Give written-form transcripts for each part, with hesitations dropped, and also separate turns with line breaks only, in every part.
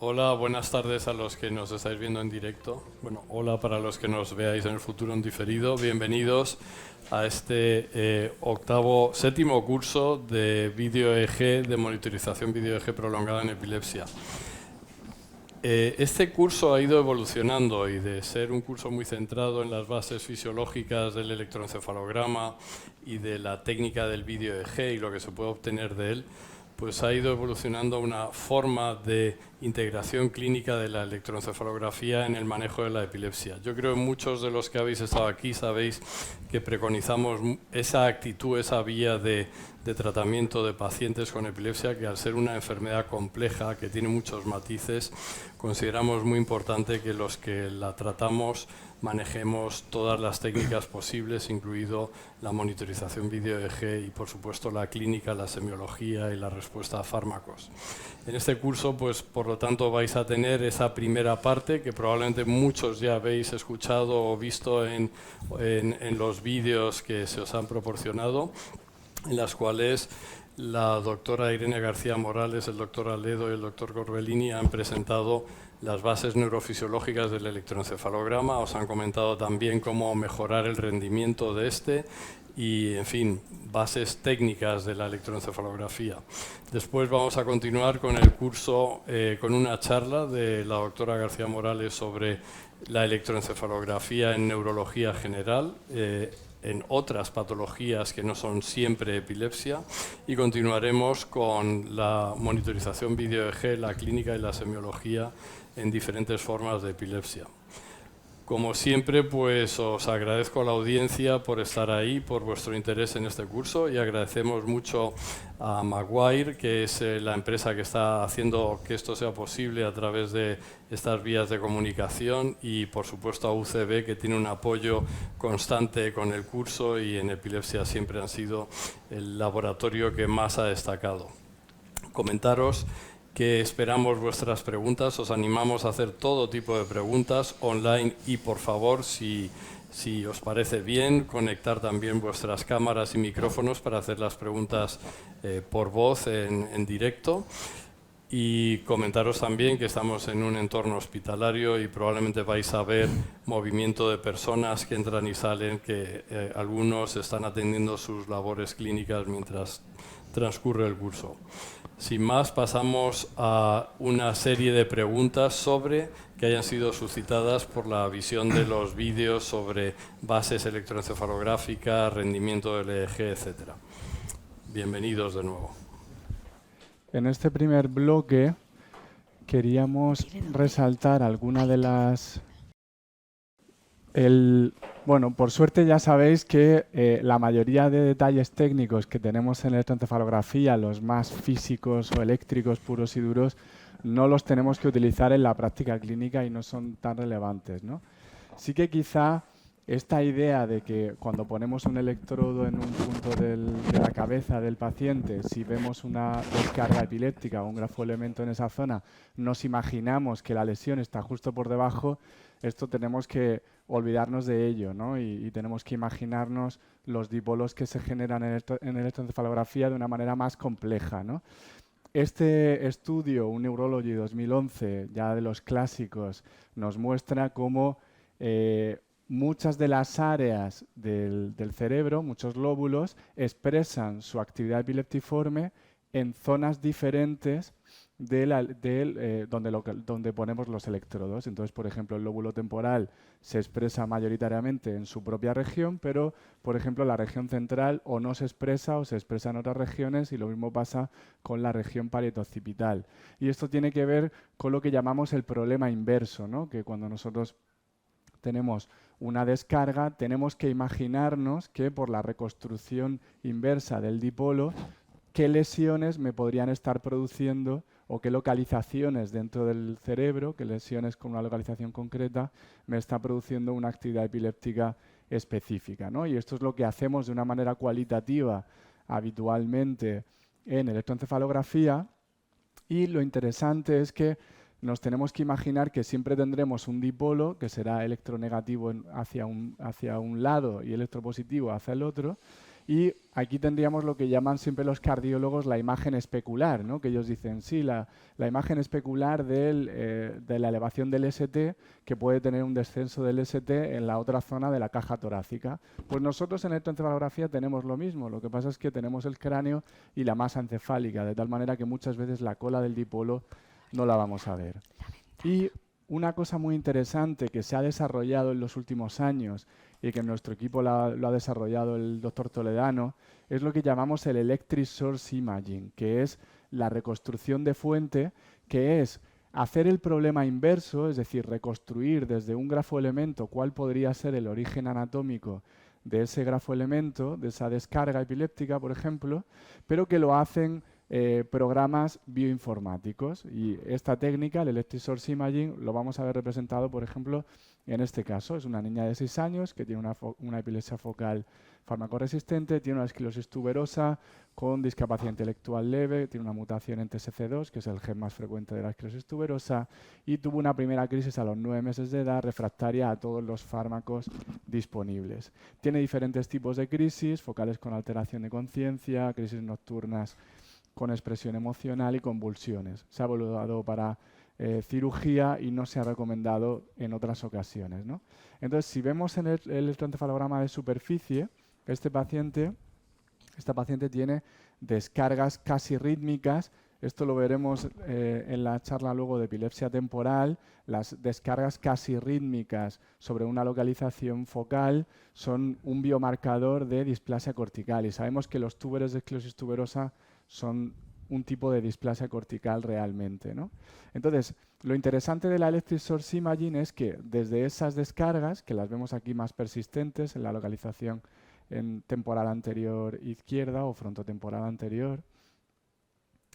Hola, buenas tardes a los que nos estáis viendo en directo. Bueno, hola para los que nos veáis en el futuro en diferido. Bienvenidos a este séptimo curso de vídeo EEG, de monitorización vídeo EEG prolongada en epilepsia. Este curso ha ido evolucionando y de ser un curso muy centrado en las bases fisiológicas del electroencefalograma y de la técnica del vídeo EEG y lo que se puede obtener de él, pues ha ido evolucionando a una forma de integración clínica de la electroencefalografía en el manejo de la epilepsia. Yo creo que muchos de los que habéis estado aquí sabéis que preconizamos esa actitud, esa vía de tratamiento de pacientes con epilepsia, que al ser una enfermedad compleja, que tiene muchos matices, consideramos muy importante que los que la tratamos manejemos todas las técnicas posibles, incluido la monitorización vídeo EEG y, por supuesto, la clínica, la semiología y la respuesta a fármacos. En este curso, pues, por lo tanto, vais a tener esa primera parte que probablemente muchos ya habéis escuchado o visto en los vídeos que se os han proporcionado, en las cuales la doctora Irene García Morales, el doctor Aledo y el doctor Corbellini han presentado las bases neurofisiológicas del electroencefalograma, os han comentado también cómo mejorar el rendimiento de este y, en fin, bases técnicas de la electroencefalografía. Después vamos a continuar con el curso con una charla de la doctora García Morales sobre la electroencefalografía en neurología general, en otras patologías que no son siempre epilepsia, y continuaremos con la monitorización vídeo EEG, la clínica y la semiología en diferentes formas de epilepsia. Como siempre, pues os agradezco a la audiencia por estar ahí, por vuestro interés en este curso, y agradecemos mucho a Maguire, que es la empresa que está haciendo que esto sea posible a través de estas vías de comunicación, y por supuesto a UCB, que tiene un apoyo constante con el curso y en epilepsia siempre han sido el laboratorio que más ha destacado. Comentaros que esperamos vuestras preguntas, os animamos a hacer todo tipo de preguntas online y, por favor, si os parece bien, conectar también vuestras cámaras y micrófonos para hacer las preguntas por voz en directo. Y comentaros también que estamos en un entorno hospitalario y probablemente vais a ver movimiento de personas que entran y salen, que algunos están atendiendo sus labores clínicas mientras transcurre el curso. Sin más, pasamos a una serie de preguntas que hayan sido suscitadas por la visión de los vídeos sobre bases electroencefalográficas, rendimiento del EEG, etc. Bienvenidos de nuevo.
En este primer bloque queríamos resaltar alguna de las... Bueno, por suerte ya sabéis que la mayoría de detalles técnicos que tenemos en electroencefalografía, los más físicos o eléctricos puros y duros, no los tenemos que utilizar en la práctica clínica y no son tan relevantes, ¿no? Sí que quizá esta idea de que cuando ponemos un electrodo en un punto de la cabeza del paciente, si vemos una descarga epiléptica o un grafoelemento en esa zona, nos imaginamos que la lesión está justo por debajo. Esto tenemos que olvidarnos de ello, ¿no? Y tenemos que imaginarnos los dipolos que se generan en electroencefalografía de una manera más compleja, ¿no? Este estudio, un Neurology 2011, ya de los clásicos, nos muestra cómo muchas de las áreas del cerebro, muchos lóbulos, expresan su actividad epileptiforme en zonas diferentes donde ponemos los electrodos. Entonces, por ejemplo, el lóbulo temporal se expresa mayoritariamente en su propia región, pero, por ejemplo, la región central o no se expresa o se expresa en otras regiones, y lo mismo pasa con la región parietoccipital. Y esto tiene que ver con lo que llamamos el problema inverso, ¿no? Que cuando nosotros tenemos una descarga, tenemos que imaginarnos que por la reconstrucción inversa del dipolo, qué lesiones me podrían estar produciendo o qué localizaciones dentro del cerebro, qué lesiones con una localización concreta me está produciendo una actividad epiléptica específica, ¿no? Y esto es lo que hacemos de una manera cualitativa habitualmente en electroencefalografía, y lo interesante es que nos tenemos que imaginar que siempre tendremos un dipolo que será electronegativo hacia un lado y electropositivo hacia el otro, Y aquí tendríamos lo que llaman siempre los cardiólogos la imagen especular, ¿no? Que ellos dicen, sí, la imagen especular de la elevación del ST, que puede tener un descenso del ST en la otra zona de la caja torácica. Pues nosotros en electroencefalografía tenemos lo mismo, lo que pasa es que tenemos el cráneo y la masa encefálica, de tal manera que muchas veces la cola del dipolo no la vamos a ver. Y una cosa muy interesante que se ha desarrollado en los últimos años y que nuestro equipo lo ha desarrollado el doctor Toledano, es lo que llamamos el Electric Source Imaging, que es la reconstrucción de fuente, que es hacer el problema inverso, es decir, reconstruir desde un grafoelemento cuál podría ser el origen anatómico de ese grafoelemento, de esa descarga epiléptica, por ejemplo, pero que lo hacen programas bioinformáticos. Y esta técnica, el Electric Source Imaging, lo vamos a ver representado, por ejemplo, en este caso. Es una niña de 6 años que tiene una epilepsia focal farmacoresistente, tiene una esclerosis tuberosa con discapacidad intelectual leve, tiene una mutación en TSC2, que es el gen más frecuente de la esclerosis tuberosa, y tuvo una primera crisis a los 9 meses de edad, refractaria a todos los fármacos disponibles. Tiene diferentes tipos de crisis, focales con alteración de conciencia, crisis nocturnas con expresión emocional y convulsiones. Se ha evaluado para cirugía y no se ha recomendado en otras ocasiones, ¿no? Entonces, si vemos en el electroencefalograma de superficie, esta paciente tiene descargas casi rítmicas. Esto lo veremos en la charla luego de epilepsia temporal. Las descargas casi rítmicas sobre una localización focal son un biomarcador de displasia cortical y sabemos que los túberes de esclerosis tuberosa son un tipo de displasia cortical realmente, ¿no? Entonces, lo interesante de la Electric Source Imaging es que desde esas descargas, que las vemos aquí más persistentes en la localización en temporal anterior izquierda o frontotemporal anterior,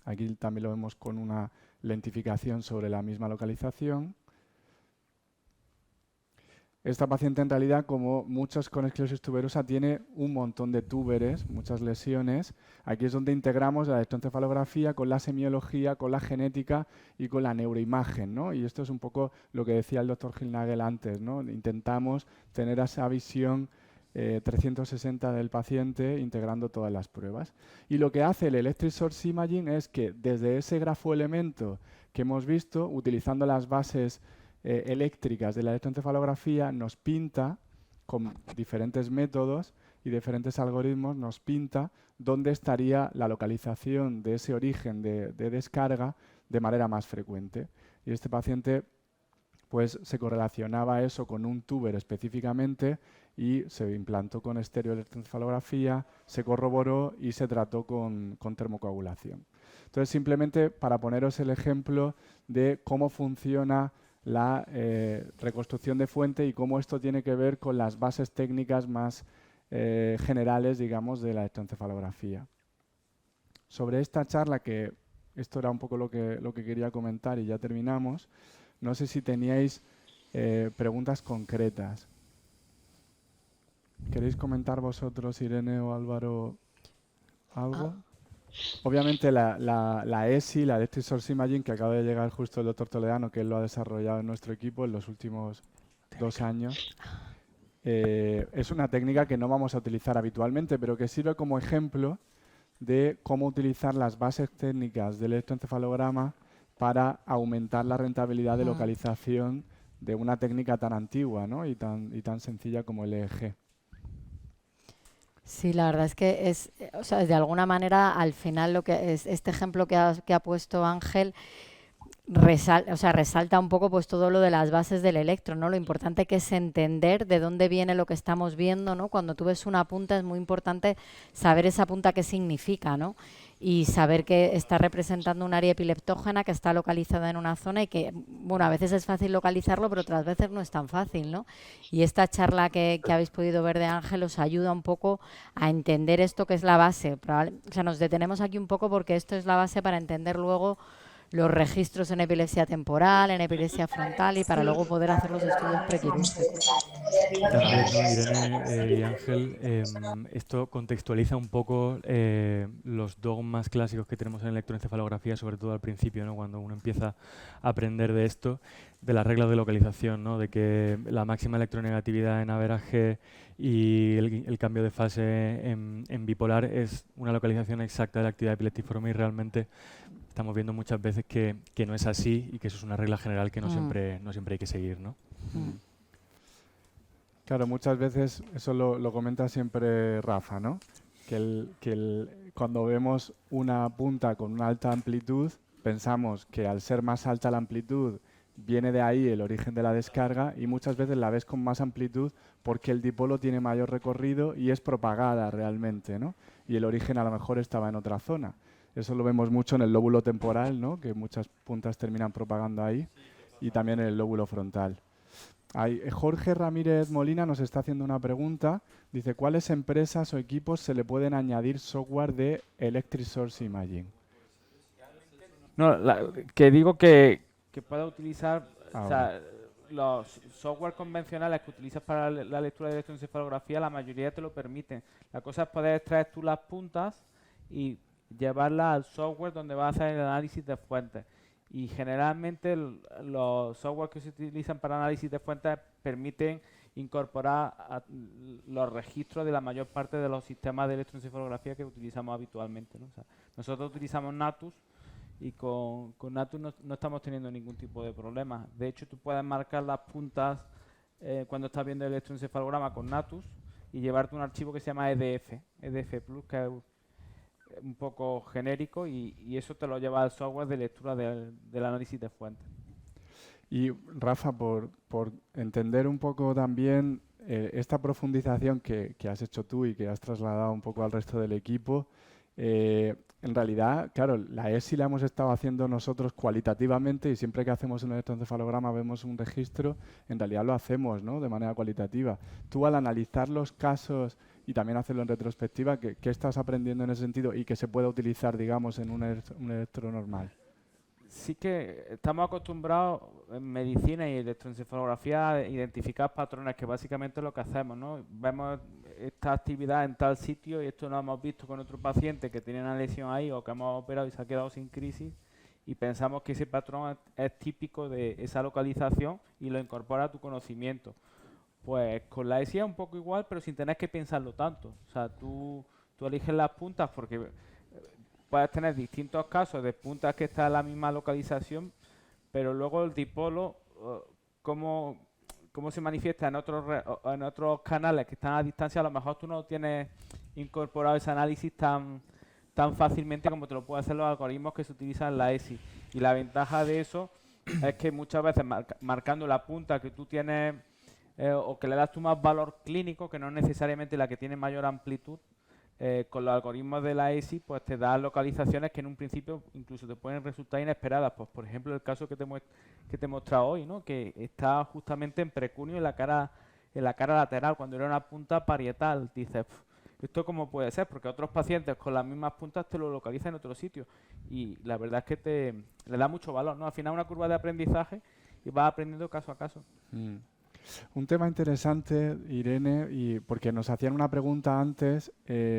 aquí también lo vemos con una lentificación sobre la misma localización. Esta paciente en realidad, como muchos con esclerosis tuberosa, tiene un montón de túberes, muchas lesiones. Aquí es donde integramos la electroencefalografía con la semiología, con la genética y con la neuroimagen, ¿no? Y esto es un poco lo que decía el doctor Gilnagel antes, ¿no? Intentamos tener esa visión 360 del paciente integrando todas las pruebas. Y lo que hace el Electric Source Imaging es que desde ese grafoelemento que hemos visto, utilizando las bases eléctricas de la electroencefalografía, nos pinta, con diferentes métodos y diferentes algoritmos, nos pinta dónde estaría la localización de ese origen de descarga de manera más frecuente. Y este paciente pues se correlacionaba eso con un túber específicamente y se implantó con estereoelectroencefalografía, se corroboró y se trató con termocoagulación. Entonces, simplemente para poneros el ejemplo de cómo funciona la reconstrucción de fuente y cómo esto tiene que ver con las bases técnicas más generales, digamos, de la electroencefalografía. Sobre esta charla, que esto era un poco lo que quería comentar y ya terminamos, no sé si teníais preguntas concretas. ¿Queréis comentar vosotros, Irene o Álvaro, algo? Obviamente la ESI, la Electric Source Imaging, que acaba de llegar justo el doctor Toledano, que él lo ha desarrollado en nuestro equipo en los últimos 2 años, es una técnica que no vamos a utilizar habitualmente, pero que sirve como ejemplo de cómo utilizar las bases técnicas del electroencefalograma para aumentar la rentabilidad de localización de una técnica tan antigua, ¿no? y tan sencilla como el EEG.
Sí, la verdad es que o sea, de alguna manera, al final, lo que es este ejemplo que ha puesto Ángel resalta un poco pues todo lo de las bases del electro, ¿no? Lo importante que es entender de dónde viene lo que estamos viendo, ¿no? Cuando tú ves una punta es muy importante saber esa punta qué significa, ¿no? Y saber que está representando un área epileptógena que está localizada en una zona y que, bueno, a veces es fácil localizarlo, pero otras veces no es tan fácil, ¿no? Y esta charla que habéis podido ver de Ángel os ayuda un poco a entender esto que es la base. O sea, nos detenemos aquí un poco porque esto es la base para entender luego los registros en epilepsia temporal, en epilepsia frontal y para luego poder hacer los estudios prequirúrgicos.
También, ¿no? Irene y Ángel, esto contextualiza un poco los dogmas clásicos que tenemos en electroencefalografía, sobre todo al principio, ¿no? Cuando uno empieza a aprender de esto, de las reglas de localización, ¿no? De que la máxima electronegatividad en averaje y el cambio de fase en bipolar es una localización exacta de la actividad epiléptiforme, y realmente estamos viendo muchas veces que no es así y que eso es una regla general que no siempre hay que seguir, ¿no?
Claro, muchas veces, eso lo comenta siempre Rafa, ¿no? Cuando vemos una punta con una alta amplitud, pensamos que al ser más alta la amplitud viene de ahí el origen de la descarga, y muchas veces la ves con más amplitud porque el dipolo tiene mayor recorrido y es propagada realmente, ¿no? Y el origen a lo mejor estaba en otra zona. Eso lo vemos mucho en el lóbulo temporal, ¿no? Que muchas puntas terminan propagando ahí, y también en el lóbulo frontal. Jorge Ramírez Molina nos está haciendo una pregunta. Dice, ¿cuáles empresas o equipos se le pueden añadir software de Electric Source Imaging?
No, que digo que pueda utilizar los software convencionales que utilizas para la lectura de electroencefalografía, la mayoría te lo permiten. La cosa es poder extraer tú las puntas y llevarlas al software donde vas a hacer el análisis de fuentes. Y generalmente los software que se utilizan para análisis de fuentes permiten incorporar los registros de la mayor parte de los sistemas de electroencefalografía que utilizamos habitualmente, ¿no? O sea, nosotros utilizamos Natus, y con Natus no estamos teniendo ningún tipo de problema. De hecho, tú puedes marcar las puntas cuando estás viendo el electroencefalograma con Natus y llevarte un archivo que se llama EDF Plus, que es un poco genérico, y eso te lo lleva al software de lectura del análisis de fuentes.
Y Rafa, por entender un poco también esta profundización que has hecho tú y que has trasladado un poco al resto del equipo, en realidad, claro, la ESI la hemos estado haciendo nosotros cualitativamente, y siempre que hacemos un electroencefalograma vemos un registro, en realidad lo hacemos, ¿no?, de manera cualitativa. Tú, al analizar los casos y también hacerlo en retrospectiva, ¿qué estás aprendiendo en ese sentido y que se pueda utilizar, digamos, en un electro normal?
Sí que estamos acostumbrados en medicina y electroencefalografía a identificar patrones, que básicamente es lo que hacemos, ¿no? Vemos esta actividad en tal sitio y esto lo hemos visto con otro paciente que tiene una lesión ahí o que hemos operado y se ha quedado sin crisis, y pensamos que ese patrón es típico de esa localización y lo incorpora a tu conocimiento. Pues con la ESI es un poco igual, pero sin tener que pensarlo tanto. O sea, tú eliges las puntas porque puedes tener distintos casos de puntas que están en la misma localización, pero luego el dipolo, cómo se manifiesta en otros canales que están a distancia, a lo mejor tú no tienes incorporado ese análisis tan fácilmente como te lo pueden hacer los algoritmos que se utilizan en la ESI. Y la ventaja de eso es que muchas veces marcando la punta que tú tienes o que le das tú más valor clínico, que no es necesariamente la que tiene mayor amplitud, con los algoritmos de la ESI, pues te da localizaciones que en un principio incluso te pueden resultar inesperadas. Pues por ejemplo el caso que te he mostrado hoy, ¿no?, que está justamente en precunio en la cara lateral, cuando era una punta parietal. Dices, ¿esto cómo puede ser? Porque otros pacientes con las mismas puntas te lo localizan en otro sitio. Y la verdad es que le da mucho valor, ¿no? Al final una curva de aprendizaje y vas aprendiendo caso a caso.
Un tema interesante, Irene, y porque nos hacían una pregunta antes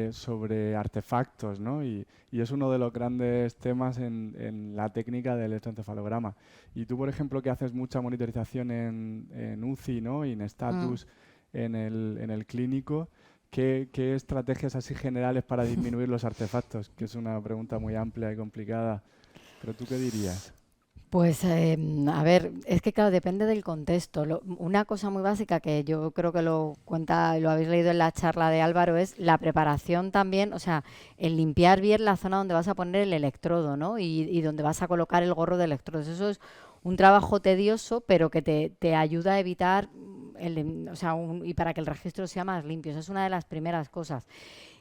sobre artefactos, ¿no? Y es uno de los grandes temas en la técnica del electroencefalograma. Y tú, por ejemplo, que haces mucha monitorización en UCI, ¿no?, y en Status en el clínico, ¿qué estrategias así generales para disminuir los artefactos? Que es una pregunta muy amplia y complicada. ¿Pero tú qué dirías?
Pues, a ver, es que claro, depende del contexto. Una cosa muy básica que yo creo que lo habéis leído en la charla de Álvaro, es la preparación también, o sea, el limpiar bien la zona donde vas a poner el electrodo, ¿no? Y donde vas a colocar el gorro de electrodos. Eso es un trabajo tedioso, pero que te ayuda a evitar, y para que el registro sea más limpio. Esa es una de las primeras cosas.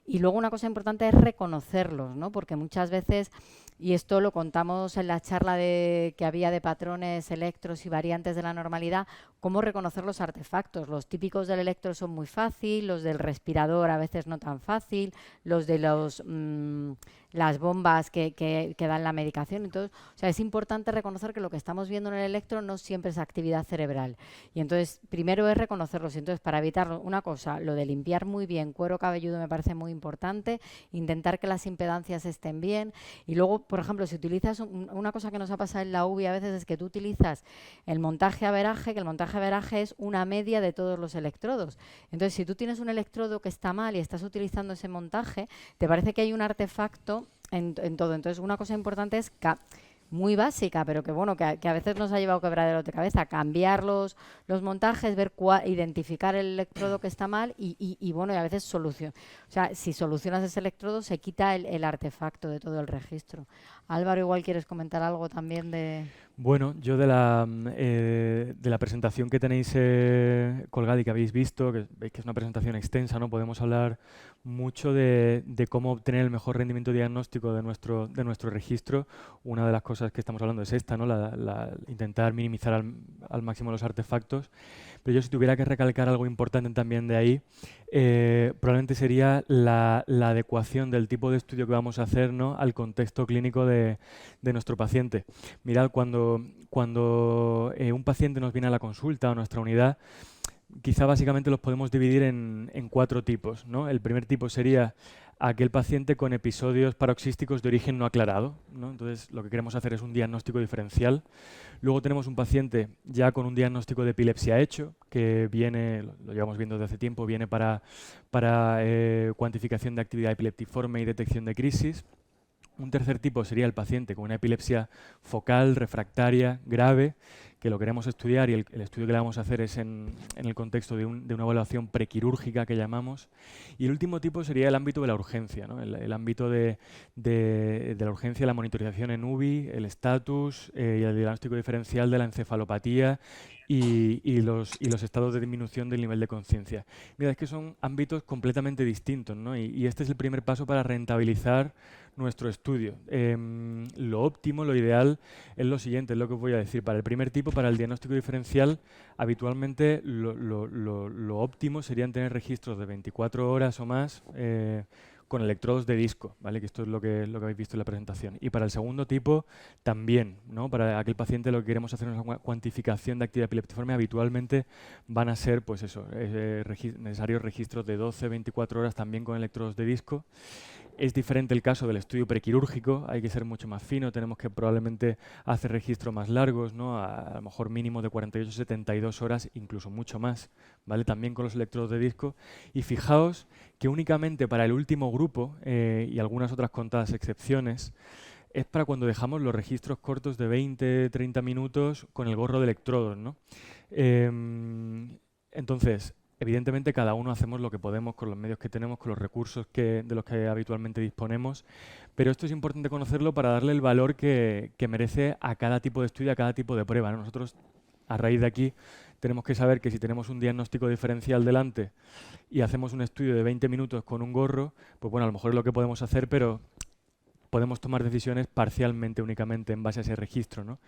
Y luego una cosa importante es reconocerlos, ¿no? Porque muchas veces, y esto lo contamos en la charla que había de patrones, electros y variantes de la normalidad, cómo reconocer los artefactos. Los típicos del electro son muy fácil, los del respirador a veces no tan fácil, los de las bombas que dan la medicación. Entonces, o sea, es importante reconocer que lo que estamos viendo en el electro no siempre es actividad cerebral. Y entonces, primero es reconocerlos. Y entonces, para evitarlo, una cosa, lo de limpiar muy bien cuero cabelludo me parece muy importante, intentar que las impedancias estén bien. Y luego, por ejemplo, si utilizas una cosa que nos ha pasado en la UBI a veces es que tú utilizas el montaje-averaje, que el montaje-averaje es una media de todos los electrodos. Entonces, si tú tienes un electrodo que está mal y estás utilizando ese montaje, te parece que hay un artefacto en todo. Entonces, una cosa importante es muy básica, pero que bueno, que a veces nos ha llevado quebraderos de cabeza, cambiar los montajes, identificar el electrodo que está mal y bueno, y a veces o sea, si solucionas ese electrodo se quita el artefacto de todo el registro. Álvaro, igual quieres comentar algo también de...
Bueno, yo de la presentación que tenéis colgada y que habéis visto, que veis que es una presentación extensa, ¿no? Podemos hablar mucho de cómo obtener el mejor rendimiento diagnóstico de nuestro registro. Una de las cosas que estamos hablando es esta, ¿no? Intentar minimizar al máximo los artefactos. Pero yo si tuviera que recalcar algo importante también de ahí, probablemente sería la adecuación del tipo de estudio que vamos a hacer, ¿no? Al contexto clínico de nuestro paciente. Mirad, cuando un paciente nos viene a la consulta o a nuestra unidad, quizá básicamente los podemos dividir en 4 tipos, ¿no? El primer tipo sería aquel paciente con episodios paroxísticos de origen no aclarado, ¿no? Entonces, lo que queremos hacer es un diagnóstico diferencial. Luego tenemos un paciente ya con un diagnóstico de epilepsia hecho, que viene, lo llevamos viendo desde hace tiempo, viene para cuantificación de actividad epileptiforme y detección de crisis. Un tercer tipo sería el paciente con una epilepsia focal, refractaria, grave, que lo queremos estudiar y el estudio que le vamos a hacer es en el contexto de una evaluación prequirúrgica que llamamos. Y el último tipo sería el ámbito de la urgencia, ¿no? El ámbito de la urgencia, la monitorización en UBI, el estatus y el diagnóstico diferencial de la encefalopatía y los estados de disminución del nivel de conciencia. Mira, es que son ámbitos completamente distintos, ¿no? Y este es el primer paso para rentabilizar nuestro estudio. Lo óptimo, lo ideal es lo siguiente, es lo que os voy a decir. Para el primer tipo, para el diagnóstico diferencial, habitualmente lo óptimo serían tener registros de 24 horas o más con electrodos de disco, ¿vale? Que esto es lo que habéis visto en la presentación. Y para el segundo tipo, también, ¿no? Para aquel paciente lo que queremos hacer es una cuantificación de actividad epileptiforme, habitualmente van a ser, pues eso, necesarios registros de 12-24 horas también con electrodos de disco. Es diferente el caso del estudio prequirúrgico, hay que ser mucho más fino, tenemos que probablemente hacer registros más largos, ¿no? A lo mejor mínimo de 48-72 horas, incluso mucho más, ¿vale? También con los electrodos de disco. Y fijaos que únicamente para el último grupo, y algunas otras contadas excepciones, es para cuando dejamos los registros cortos de 20-30 minutos con el gorro de electrodos, ¿no? Entonces, evidentemente cada uno hacemos lo que podemos con los medios que tenemos, con los recursos de los que habitualmente disponemos, pero esto es importante conocerlo para darle el valor que merece a cada tipo de estudio, a cada tipo de prueba, ¿no? Nosotros, a raíz de aquí, tenemos que saber que si tenemos un diagnóstico diferencial delante y hacemos un estudio de 20 minutos con un gorro, pues bueno, a lo mejor es lo que podemos hacer, pero podemos tomar decisiones parcialmente, únicamente en base a ese registro, ¿no?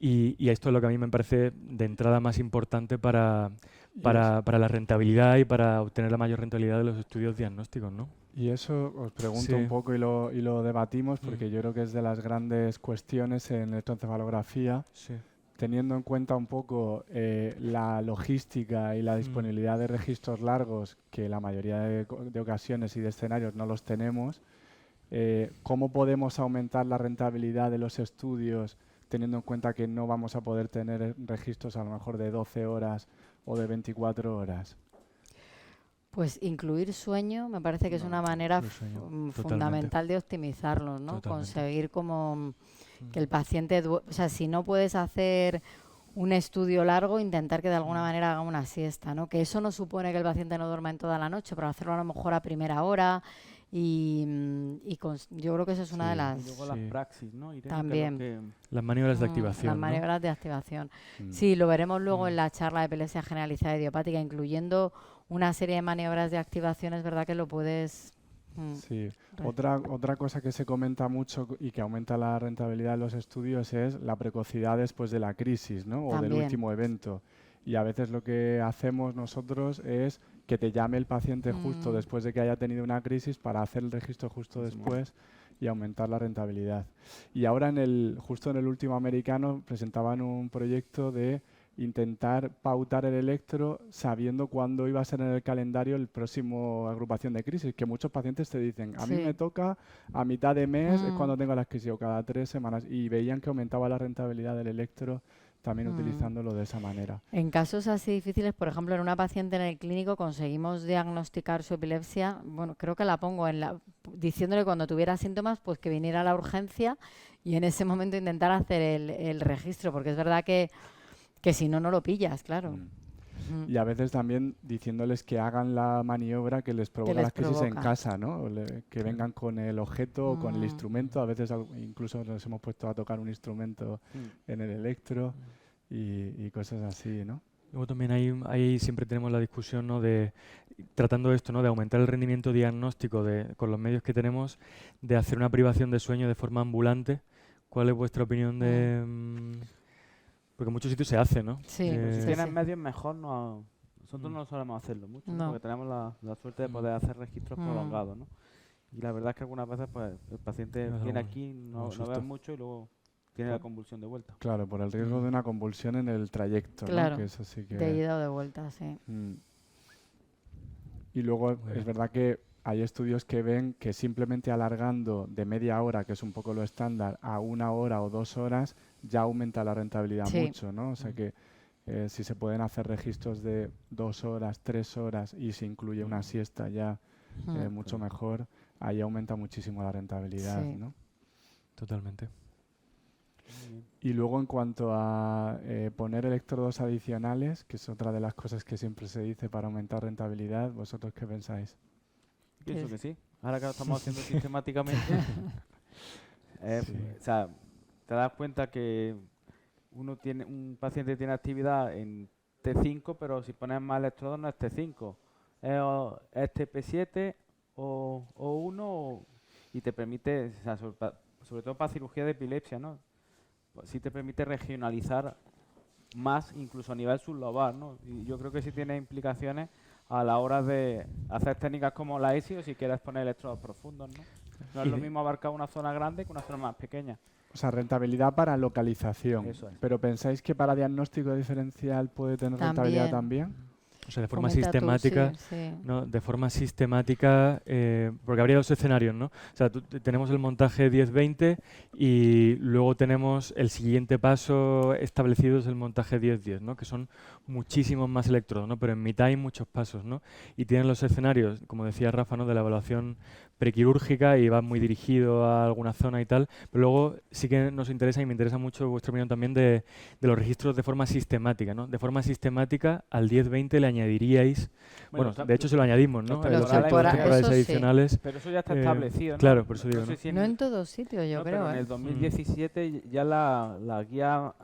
Y esto es lo que a mí me parece de entrada más importante para la rentabilidad y para obtener la mayor rentabilidad de los estudios diagnósticos, ¿no?
Y eso os pregunto
Sí.
un poco y lo debatimos porque yo creo que es de las grandes cuestiones en electroencefalografía,
Sí.
teniendo en cuenta un poco la logística y la disponibilidad de registros largos, que la mayoría de ocasiones y de escenarios no los tenemos. ¿Cómo podemos aumentar la rentabilidad de los estudios teniendo en cuenta que no vamos a poder tener registros a lo mejor de 12 horas o de 24 horas?
Pues incluir sueño me parece que es una manera fundamental de optimizarlo, ¿no?
Totalmente.
Conseguir como que el paciente, o sea, si no puedes hacer un estudio largo, intentar que de alguna manera haga una siesta, ¿no? Que eso no supone que el paciente no duerma en toda la noche, pero hacerlo a lo mejor a primera hora yo creo que esa es una de las...
Y luego las praxis, ¿no? Irene,
También.
Las maniobras de activación,
Las
¿no?
maniobras de activación. Sí, lo veremos luego en la charla de epilepsia generalizada idiopática, incluyendo una serie de maniobras de activación, es verdad que lo puedes...
Sí. Otra cosa que se comenta mucho y que aumenta la rentabilidad de los estudios es la precocidad después de la crisis, ¿no? O del último evento. Y a veces lo que hacemos nosotros es que te llame el paciente justo después de que haya tenido una crisis para hacer el registro justo después. y aumentar la rentabilidad. Y ahora justo en el último americano presentaban un proyecto de intentar pautar el electro sabiendo cuándo iba a ser en el calendario el próximo agrupación de crisis, que muchos pacientes te dicen, a mí
Sí.
me toca a mitad de mes, es cuando tengo las crisis, o cada 3 semanas, y veían que aumentaba la rentabilidad del electro también utilizándolo de esa manera.
En casos así difíciles, por ejemplo, en una paciente en el clínico conseguimos diagnosticar su epilepsia, bueno, creo que la pongo diciéndole cuando tuviera síntomas, pues que viniera a la urgencia y en ese momento intentar hacer el registro, porque es verdad que si no, no lo pillas, claro.
Y a veces también diciéndoles que hagan la maniobra que les provoca
les
las crisis en
provoca.
casa, ¿no? Que vengan con el objeto o con el instrumento. A veces incluso nos hemos puesto a tocar un instrumento en el electro y cosas así, ¿no?
Luego también ahí siempre tenemos la discusión, ¿no? de tratando esto, ¿no? de aumentar el rendimiento diagnóstico con los medios que tenemos, de hacer una privación de sueño de forma ambulante. ¿Cuál es vuestra opinión de...? Porque en muchos sitios se hace, ¿no?
Sí,
Si
sí,
tienes
sí.
medios, mejor no. Nosotros no solemos hacerlo mucho,
No.
porque tenemos la suerte de poder hacer registros prolongados, ¿no? Y la verdad es que algunas veces pues el paciente
Nos da
viene
un-
aquí, no
un susto.
ve mucho y luego tiene la convulsión de vuelta.
Claro, por el riesgo de una convulsión en el trayecto, ¿no?
Claro,
Que eso sí que...
De ida o de vuelta, sí.
Y luego
Muy
es
bien.
verdad que hay estudios que ven que simplemente alargando de media hora, que es un poco lo estándar, a 1 hora o 2 horas, ya aumenta la rentabilidad
Sí.
mucho, ¿no? O sea que si se pueden hacer registros de 2 horas, 3 horas y se incluye una siesta ya mucho mejor, ahí aumenta muchísimo la rentabilidad,
Sí.
¿no?
Totalmente.
Y luego en cuanto a poner electrodos adicionales, que es otra de las cosas que siempre se dice para aumentar rentabilidad, ¿vosotros qué pensáis?
Pienso
Sí.
que sí. Ahora que lo estamos haciendo sistemáticamente,
Sí.
o sea, te das cuenta que un paciente tiene actividad en T5, pero si pones más electrodos no es T5, es TP7 o 1 y te permite, o sea, sobre todo para cirugía de epilepsia, ¿no? Pues sí te permite regionalizar más, incluso a nivel sublobar, ¿no? Y yo creo que sí tiene implicaciones a la hora de hacer técnicas como la ESI o si quieres poner electrodos profundos, ¿no? No es lo mismo abarcar una zona grande que una zona más pequeña.
O sea, rentabilidad para localización.
Eso es.
¿Pero pensáis que para diagnóstico diferencial puede tener rentabilidad también?
O sea, de forma
Comenta tú,
sistemática,
sí.
¿no? De forma sistemática, porque habría 2 escenarios, ¿no? O sea, tenemos el montaje 10-20 y luego tenemos el siguiente paso establecido es el montaje 10-10, ¿no? Que son muchísimos más electrodos, ¿no? Pero en mitad hay muchos pasos, ¿no? Y tienen los escenarios, como decía Rafa, ¿no? De la evaluación prequirúrgica y va muy dirigido a alguna zona y tal, pero luego sí que nos interesa y me interesa mucho vuestra opinión también de los registros de forma sistemática, ¿no? De forma sistemática al 10-20 le añadiríais, bueno, de hecho se lo añadimos, ¿no?
los
Los
temporales,
temporales
eso sí.
adicionales.
Pero eso ya está
Eh,
establecido, ¿no?
claro, por eso digo,
No sé
¿no?
si
No en todos sitios, yo
no,
creo.
pero en
¿eh?
el 2017 ya la guía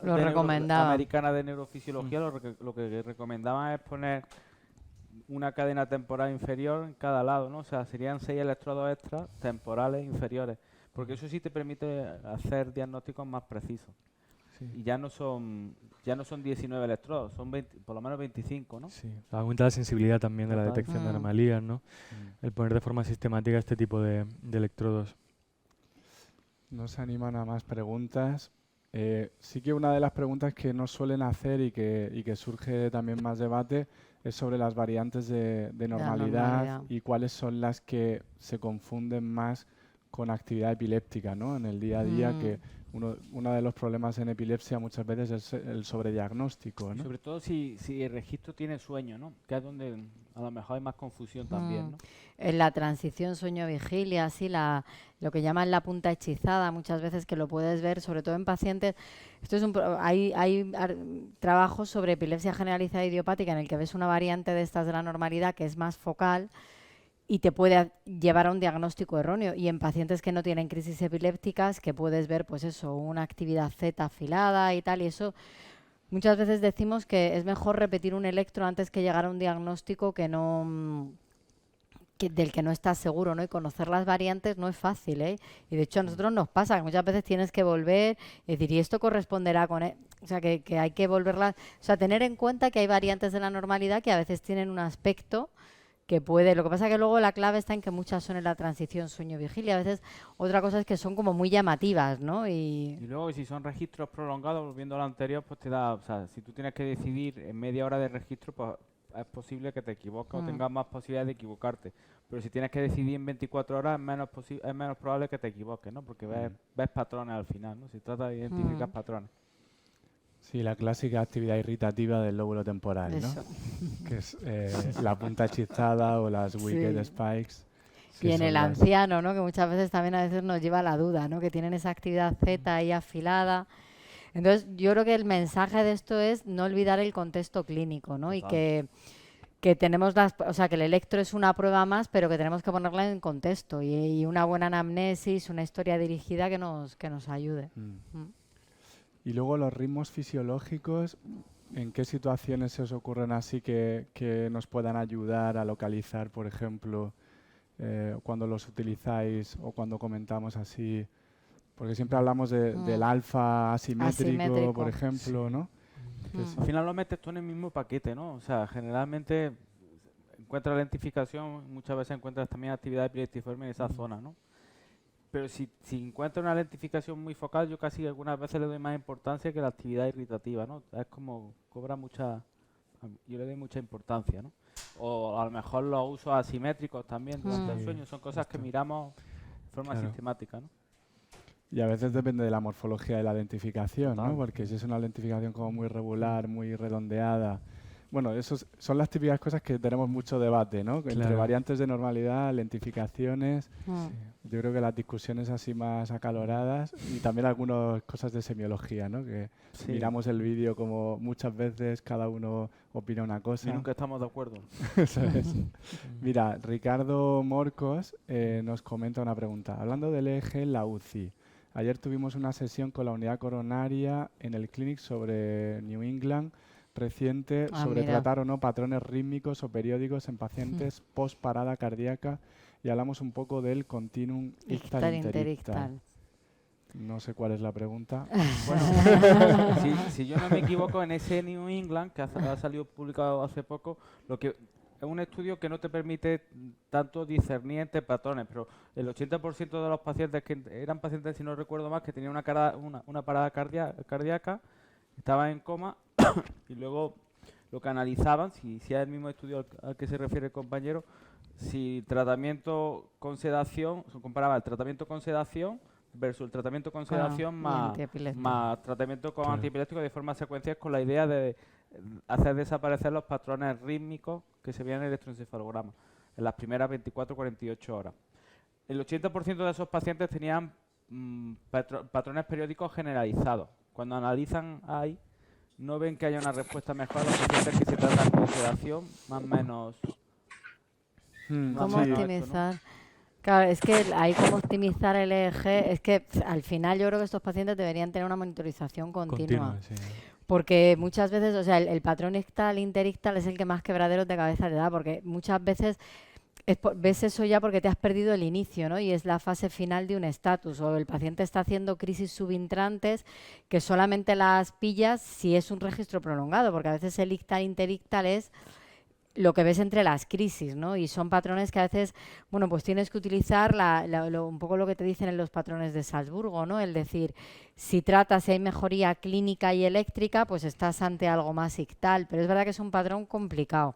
Lo
de
recomendaba.
americana de neurofisiología lo que recomendaba es poner una cadena temporal inferior en cada lado, ¿no? O sea, serían 6 electrodos extras temporales inferiores, porque eso sí te permite hacer diagnósticos más precisos.
Sí.
Y ya no son 19 electrodos, son 20, por lo menos 25, ¿no?
Sí, aumenta la sensibilidad también de la
Total.
detección de anomalías, ¿no? El poner de forma sistemática este tipo de electrodos.
No se animan a más preguntas. Sí que una de las preguntas que nos suelen hacer y que surge también más debate es sobre las variantes de normalidad
normalidad.
y cuáles son las que se confunden más con actividad epiléptica, ¿no? En el día a día, que uno de los problemas en epilepsia muchas veces es el sobrediagnóstico, ¿no?
Sobre todo si el registro tiene sueño, ¿no? Que es donde a lo mejor hay más confusión también, ¿no?
En la transición sueño-vigilia, así lo que llaman la punta hechizada, muchas veces que lo puedes ver, sobre todo en pacientes. Esto es hay trabajos sobre epilepsia generalizada idiopática en el que ves una variante de estas de la normalidad que es más focal y te puede llevar a un diagnóstico erróneo. Y en pacientes que no tienen crisis epilépticas, que puedes ver, pues eso, una actividad Z afilada y tal, y eso. Muchas veces decimos que es mejor repetir un electro antes que llegar a un diagnóstico del que no estás seguro, ¿no? Y conocer las variantes no es fácil, ¿eh? Y de hecho a nosotros nos pasa que muchas veces tienes que volver y decir, ¿y esto corresponderá con él? O sea, que hay que volverlas... O sea, tener en cuenta que hay variantes de la normalidad que a veces tienen un aspecto que puede. Lo que pasa es que luego la clave está en que muchas son en la transición sueño-vigilia. A veces otra cosa es que son como muy llamativas, ¿no?
Y luego, si son registros prolongados, volviendo a lo anterior, pues te da, o sea, si tú tienes que decidir en media hora de registro, pues es posible que te equivoques o tengas más posibilidades de equivocarte. Pero si tienes que decidir en 24 horas, es menos probable que te equivoques, ¿no? Porque ves patrones al final, ¿no? Se trata de identificar patrones.
Sí, la clásica actividad irritativa del lóbulo temporal, ¿no?
Eso.
Que es la punta chistada o las wicked spikes.
Y en el anciano, ¿no? Que muchas veces también a veces nos lleva a la duda, ¿no? Que tienen esa actividad Z ahí afilada. Entonces, yo creo que el mensaje de esto es no olvidar el contexto clínico, ¿no? Y que tenemos o sea, que el electro es una prueba más, pero que tenemos que ponerla en contexto y una buena anamnesis, una historia dirigida que nos ayude.
Y luego los ritmos fisiológicos, ¿en qué situaciones se os ocurren así que nos puedan ayudar a localizar, por ejemplo, cuando los utilizáis o cuando comentamos así? Porque siempre hablamos del alfa asimétrico, por ejemplo, ¿no?
Al final lo metes tú en el mismo paquete, ¿no? O sea, generalmente encuentras la lentificación, muchas veces encuentras también actividad epiléptiforme en esa zona, ¿no? Pero si encuentras una lentificación muy focal, yo casi algunas veces le doy más importancia que la actividad irritativa, ¿no? Es como yo le doy mucha importancia, ¿no? O a lo mejor los usos asimétricos también durante el sueño, son cosas que miramos de forma sistemática, ¿no?
Y a veces depende de la morfología de la lentificación, ¿no? Porque si es una lentificación como muy regular, muy redondeada. Bueno, son las típicas cosas que tenemos mucho debate, ¿no? Entre variantes de normalidad, lentificaciones. Yo creo que las discusiones así más acaloradas y también algunas cosas de semiología, ¿no? Que miramos el vídeo como muchas veces cada uno opina una cosa.
Y nunca estamos de acuerdo.
Eso es. Mira, Ricardo Morcos nos comenta una pregunta. Hablando del EEG en la UCI, ayer tuvimos una sesión con la unidad coronaria en el Clinic sobre New England reciente sobre tratar o no patrones rítmicos o periódicos en pacientes post parada cardíaca y hablamos un poco del continuum ictal-interictal. No sé cuál es la pregunta.
Bueno, si yo no me equivoco, en ese New England, que ha salido publicado hace poco, es un estudio que no te permite tanto discernir entre patrones, pero el 80% de los pacientes que eran pacientes, si no recuerdo más, que tenían una parada cardíaca, estaban en coma y luego lo que analizaban, si es el mismo estudio al que se refiere el compañero, si tratamiento con sedación, se comparaba el tratamiento con sedación versus el tratamiento con sedación más tratamiento con antiepiléptico de forma secuencial, con la idea de hacer desaparecer los patrones rítmicos que se veían en el electroencefalograma en las primeras 24-48 horas. El 80% de esos pacientes tenían patrones periódicos generalizados. Cuando analizan ahí, no ven que haya una respuesta mejor a los pacientes que se tratan con sedación, más o menos.
¿Cómo optimizar? ¿No? Claro, es que hay como optimizar el EEG, es que al final yo creo que estos pacientes deberían tener una monitorización continua. Porque muchas veces, o sea, el patrón ictal, interictal es el que más quebraderos de cabeza te da, porque muchas veces ves eso ya porque te has perdido el inicio, ¿no? Y es la fase final de un estatus, o el paciente está haciendo crisis subintrantes que solamente las pillas si es un registro prolongado, porque a veces el ictal, interictal es lo que ves entre las crisis, ¿no? Y son patrones que a veces, bueno, pues tienes que utilizar un poco lo que te dicen en los patrones de Salzburgo, ¿no? El decir, si hay mejoría clínica y eléctrica, pues estás ante algo más ictal. Pero es verdad que es un patrón complicado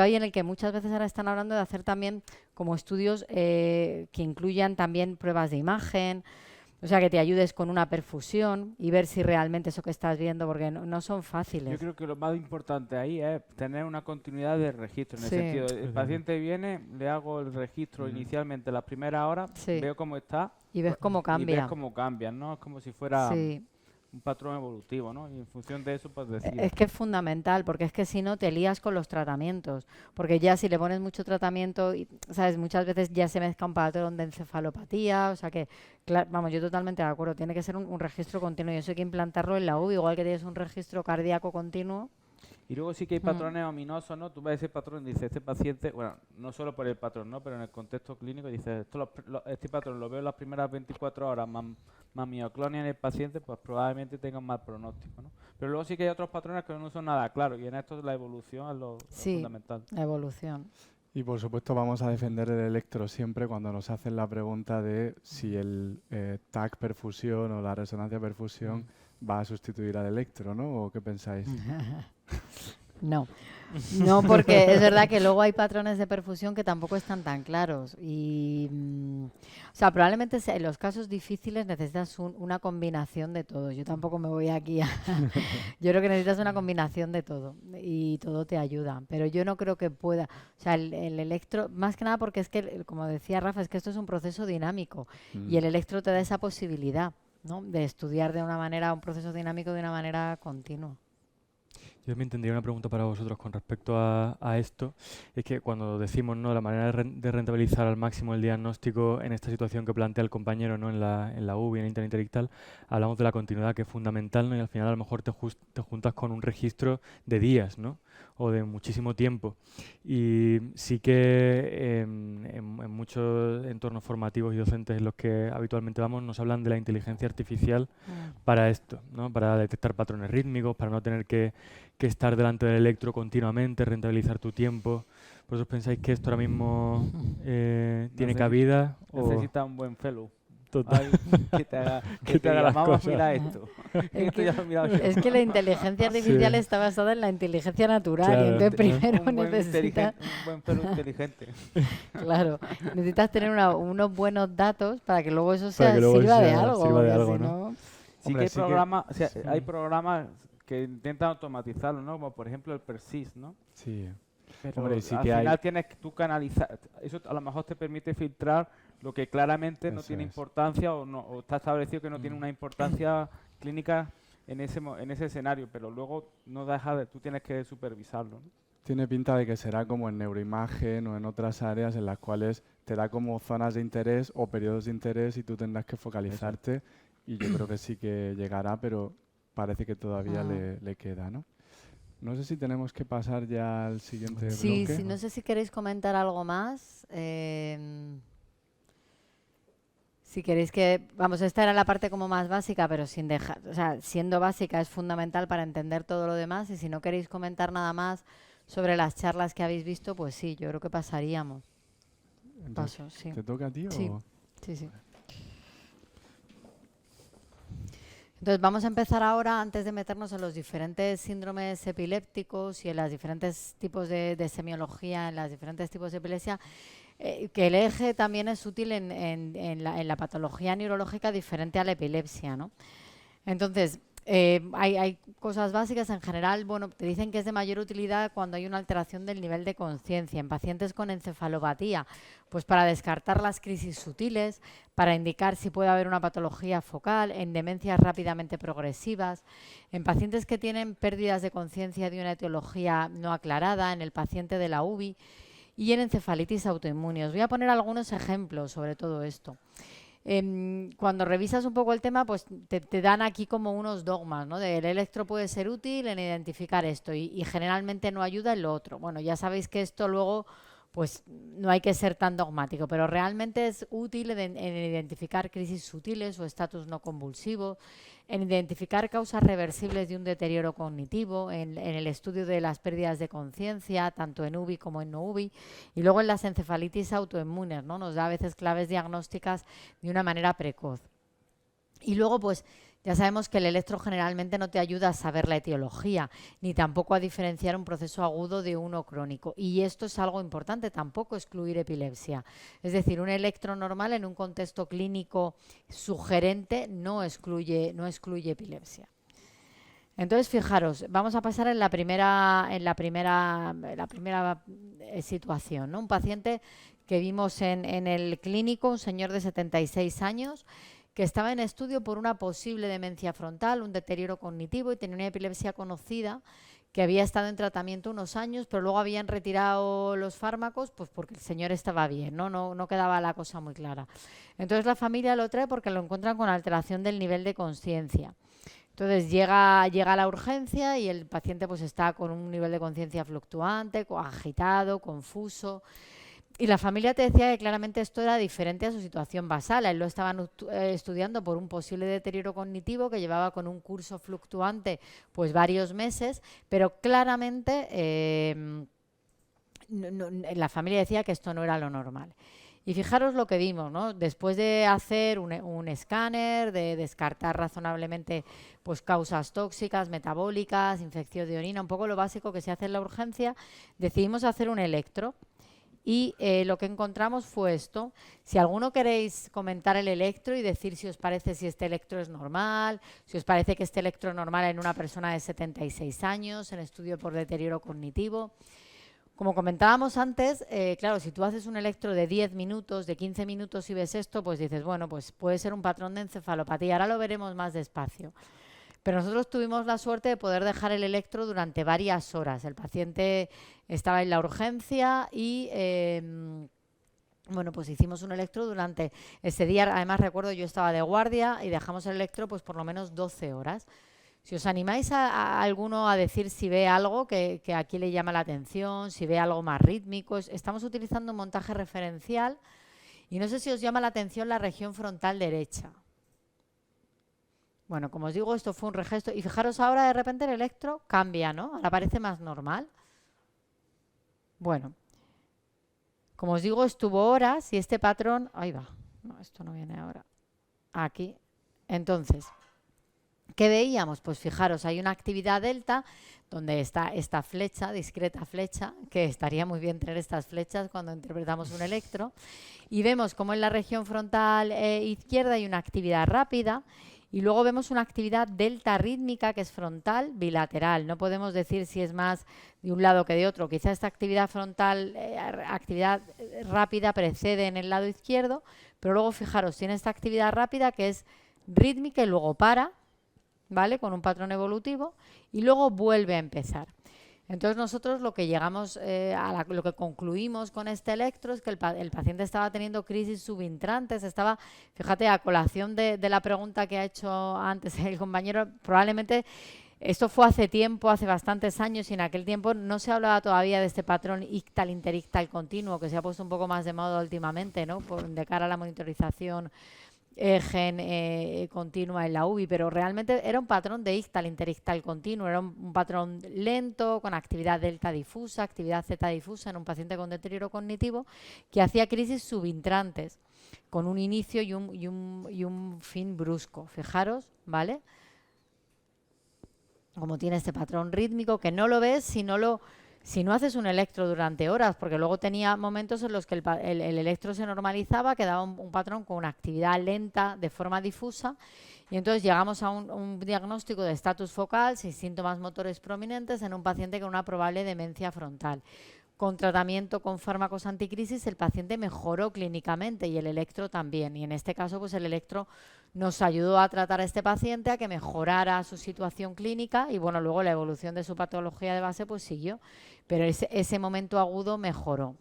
y en el que muchas veces ahora están hablando de hacer también como estudios que incluyan también pruebas de imagen, o sea, que te ayudes con una perfusión y ver si realmente eso que estás viendo, porque no son fáciles.
Yo creo que lo más importante ahí es tener una continuidad de registro, en el sentido, el paciente viene, le hago el registro inicialmente las primeras horas, veo cómo está
y ves cómo cambia.
Y ves cómo cambian, ¿no? Es como si fuera un patrón evolutivo, ¿no? Y en función de eso, pues decides.
Es que es fundamental, porque es que si no te lías con los tratamientos, porque ya si le pones mucho tratamiento, ¿sabes? Muchas veces ya se mezcla un patrón de encefalopatía, o sea que, vamos, yo totalmente de acuerdo, tiene que ser un registro continuo y eso hay que implantarlo en la UBI, igual que tienes un registro cardíaco continuo.
Y luego sí que hay patrones ominosos, ¿no? Tú ves ese patrón y dices, este paciente, bueno, no solo por el patrón, ¿no? Pero en el contexto clínico dices, este patrón lo veo en las primeras 24 horas, más mioclonia en el paciente, pues probablemente tenga un mal pronóstico, ¿no? Pero luego sí que hay otros patrones que no son nada claros y en esto la evolución es lo fundamental.
La evolución.
Y por supuesto vamos a defender el electro siempre cuando nos hacen la pregunta de si el TAC perfusión o la resonancia perfusión va a sustituir al electro, ¿no? ¿O qué pensáis?
No, no, porque es verdad que luego hay patrones de perfusión que tampoco están tan claros y, o sea, probablemente en los casos difíciles necesitas una combinación de todo. Yo tampoco me voy aquí a... Yo creo que necesitas una combinación de todo y todo te ayuda, pero yo no creo que pueda, o sea, el electro, más que nada porque es que, como decía Rafa, es que esto es un proceso dinámico y el electro te da esa posibilidad, ¿no? De estudiar de una manera, un proceso dinámico de una manera continua.
Yo también tendría una pregunta para vosotros con respecto a esto. Es que cuando decimos, ¿no?, la manera de rentabilizar al máximo el diagnóstico en esta situación que plantea el compañero, ¿no?, en la UBI, en el Internet y tal, hablamos de la continuidad, que es fundamental, ¿no? Y al final a lo mejor te juntas con un registro de días, ¿no?, o de muchísimo tiempo. Y sí que en muchos entornos formativos y docentes en los que habitualmente vamos nos hablan de la inteligencia artificial para esto, ¿no?, para detectar patrones rítmicos, para no tener que estar delante del electro continuamente, rentabilizar tu tiempo. ¿Vosotros pensáis que esto ahora mismo tiene cabida?
Necesita un buen fellow.
Total.
Ay, que te haga las cosas. Mira esto.
Es que la inteligencia artificial está basada en la inteligencia natural. Claro, y entonces primero necesitas...
Un buen fellow inteligente.
Claro, necesitas tener unos buenos datos para que luego eso sirva de algo.
Sirva de algo, ¿no?
Sí. Hombre, que hay programas que intentan automatizarlo, ¿no? Como por ejemplo el Persist, ¿no?
Sí.
Pero
hombre, sí
al
que
final tienes que tú canalizar. Eso a lo mejor te permite filtrar lo que claramente no tiene importancia o está establecido que no tiene una importancia clínica en ese escenario, pero luego no deja de... Tú tienes que supervisarlo, ¿no?
Tiene pinta de que será como en neuroimagen o en otras áreas en las cuales te da como zonas de interés o periodos de interés y tú tendrás que focalizarte. Y yo creo que sí que llegará, pero parece que todavía le queda, ¿no? No sé si tenemos que pasar ya al siguiente bloque.
Sí, no sé si queréis comentar algo más. Si queréis que... Vamos, esta era la parte como más básica, pero sin dejar... O sea, siendo básica es fundamental para entender todo lo demás. Y si no queréis comentar nada más sobre las charlas que habéis visto, pues sí, yo creo que pasaríamos.
Entonces,
sí.
¿te toca a ti
sí.
o...?
Sí. Entonces vamos a empezar ahora, antes de meternos en los diferentes síndromes epilépticos y en los diferentes tipos de semiología, en los diferentes tipos de epilepsia, que el eje también es útil en la patología neurológica diferente a la epilepsia, ¿no? Entonces, hay cosas básicas en general. Bueno, te dicen que es de mayor utilidad cuando hay una alteración del nivel de conciencia. En pacientes con encefalopatía, pues para descartar las crisis sutiles, para indicar si puede haber una patología focal, en demencias rápidamente progresivas, en pacientes que tienen pérdidas de conciencia de una etiología no aclarada, en el paciente de la UBI y en encefalitis autoinmune. Os voy a poner algunos ejemplos sobre todo esto. Cuando revisas un poco el tema, pues te dan aquí como unos dogmas, ¿no? El electro puede ser útil en identificar esto y generalmente no ayuda en lo otro. Bueno, ya sabéis que esto luego, pues no hay que ser tan dogmático, pero realmente es útil en identificar crisis sutiles o estatus no convulsivo, en identificar causas reversibles de un deterioro cognitivo, en el estudio de las pérdidas de conciencia, tanto en UBI como en no UBI, y luego en las encefalitis autoinmunes, ¿no? Nos da a veces claves diagnósticas de una manera precoz. Y luego, pues, ya sabemos que el electro generalmente no te ayuda a saber la etiología, ni tampoco a diferenciar un proceso agudo de uno crónico. Y esto es algo importante, tampoco excluir epilepsia. Es decir, un electro normal en un contexto clínico sugerente no excluye epilepsia. Entonces, fijaros, vamos a pasar en la primera situación, ¿no? Un paciente que vimos en el clínico, un señor de 76 años, que estaba en estudio por una posible demencia frontal, un deterioro cognitivo y tenía una epilepsia conocida, que había estado en tratamiento unos años, pero luego habían retirado los fármacos pues porque el señor estaba bien, no quedaba la cosa muy clara. Entonces la familia lo trae porque lo encuentran con alteración del nivel de conciencia. Entonces llega a la urgencia y el paciente pues está con un nivel de conciencia fluctuante, agitado, confuso. Y la familia te decía que claramente esto era diferente a su situación basal. Él lo estaban estudiando por un posible deterioro cognitivo que llevaba con un curso fluctuante pues varios meses, pero claramente la familia decía que esto no era lo normal. Y fijaros lo que vimos, ¿no? Después de hacer un escáner, de descartar razonablemente pues, causas tóxicas, metabólicas, infección de orina, un poco lo básico que se hace en la urgencia, decidimos hacer un electro. Y lo que encontramos fue esto. Si alguno queréis comentar el electro y decir si os parece si este electro es normal, si os parece que este electro es normal en una persona de 76 años, en estudio por deterioro cognitivo. Como comentábamos antes, claro, si tú haces un electro de 10 minutos, de 15 minutos y ves esto, pues dices, bueno, pues puede ser un patrón de encefalopatía. Ahora lo veremos más despacio. Pero nosotros tuvimos la suerte de poder dejar el electro durante varias horas. El paciente estaba en la urgencia y, bueno, pues hicimos un electro durante ese día. Además, recuerdo, yo estaba de guardia y dejamos el electro pues por lo menos 12 horas. Si os animáis a alguno a decir si ve algo que aquí le llama la atención, si ve algo más rítmico. Estamos utilizando un montaje referencial y no sé si os llama la atención la región frontal derecha. Bueno, como os digo, esto fue un regesto. Y fijaros ahora, de repente el electro cambia, ¿no? Ahora parece más normal. Bueno, como os digo, estuvo horas y este patrón... Ahí va. No, esto no viene ahora. Aquí. Entonces... ¿qué veíamos? Pues fijaros, hay una actividad delta donde está esta flecha, discreta flecha, que estaría muy bien tener estas flechas cuando interpretamos un electro. Y vemos como en la región frontal izquierda hay una actividad rápida y luego vemos una actividad delta rítmica que es frontal bilateral. No podemos decir si es más de un lado que de otro. Quizá esta actividad frontal, actividad rápida precede en el lado izquierdo, pero luego fijaros, tiene esta actividad rápida que es rítmica y luego para, ¿vale? Con un patrón evolutivo y luego vuelve a empezar. Entonces nosotros lo que llegamos lo que concluimos con este electro es que el paciente estaba teniendo crisis subintrantes, estaba, fíjate, a colación de la pregunta que ha hecho antes el compañero, probablemente esto fue hace tiempo, hace bastantes años y en aquel tiempo no se hablaba todavía de este patrón ictal-interictal continuo que se ha puesto un poco más de moda últimamente, ¿no? De cara a la monitorización continua en la UBI, pero realmente era un patrón de ictal-interictal continuo, era un patrón lento, con actividad delta difusa, actividad zeta difusa en un paciente con deterioro cognitivo que hacía crisis subintrantes, con un inicio y un fin brusco. Fijaros, ¿vale? Como tiene este patrón rítmico, que no lo ves si no haces un electro durante horas, porque luego tenía momentos en los que el electro se normalizaba, quedaba un patrón con una actividad lenta de forma difusa y entonces llegamos a un diagnóstico de estatus focal sin síntomas motores prominentes en un paciente con una probable demencia frontal. Con tratamiento con fármacos anticrisis el paciente mejoró clínicamente y el electro también. Y en este caso pues el electro nos ayudó a tratar a este paciente, a que mejorara su situación clínica y bueno, luego la evolución de su patología de base pues siguió. Pero ese momento agudo mejoró.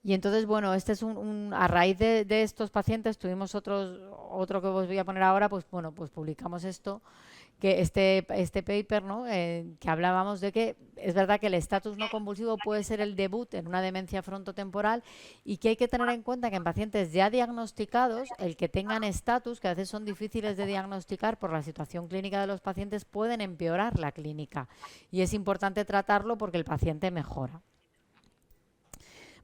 Y entonces, bueno, este es a raíz de estos pacientes tuvimos otro que os voy a poner ahora, pues bueno, pues publicamos esto, que este paper, ¿no? Que hablábamos de que es verdad que el estatus no convulsivo puede ser el debut en una demencia frontotemporal y que hay que tener en cuenta que en pacientes ya diagnosticados, el que tengan estatus, que a veces son difíciles de diagnosticar por la situación clínica de los pacientes, pueden empeorar la clínica y es importante tratarlo porque el paciente mejora.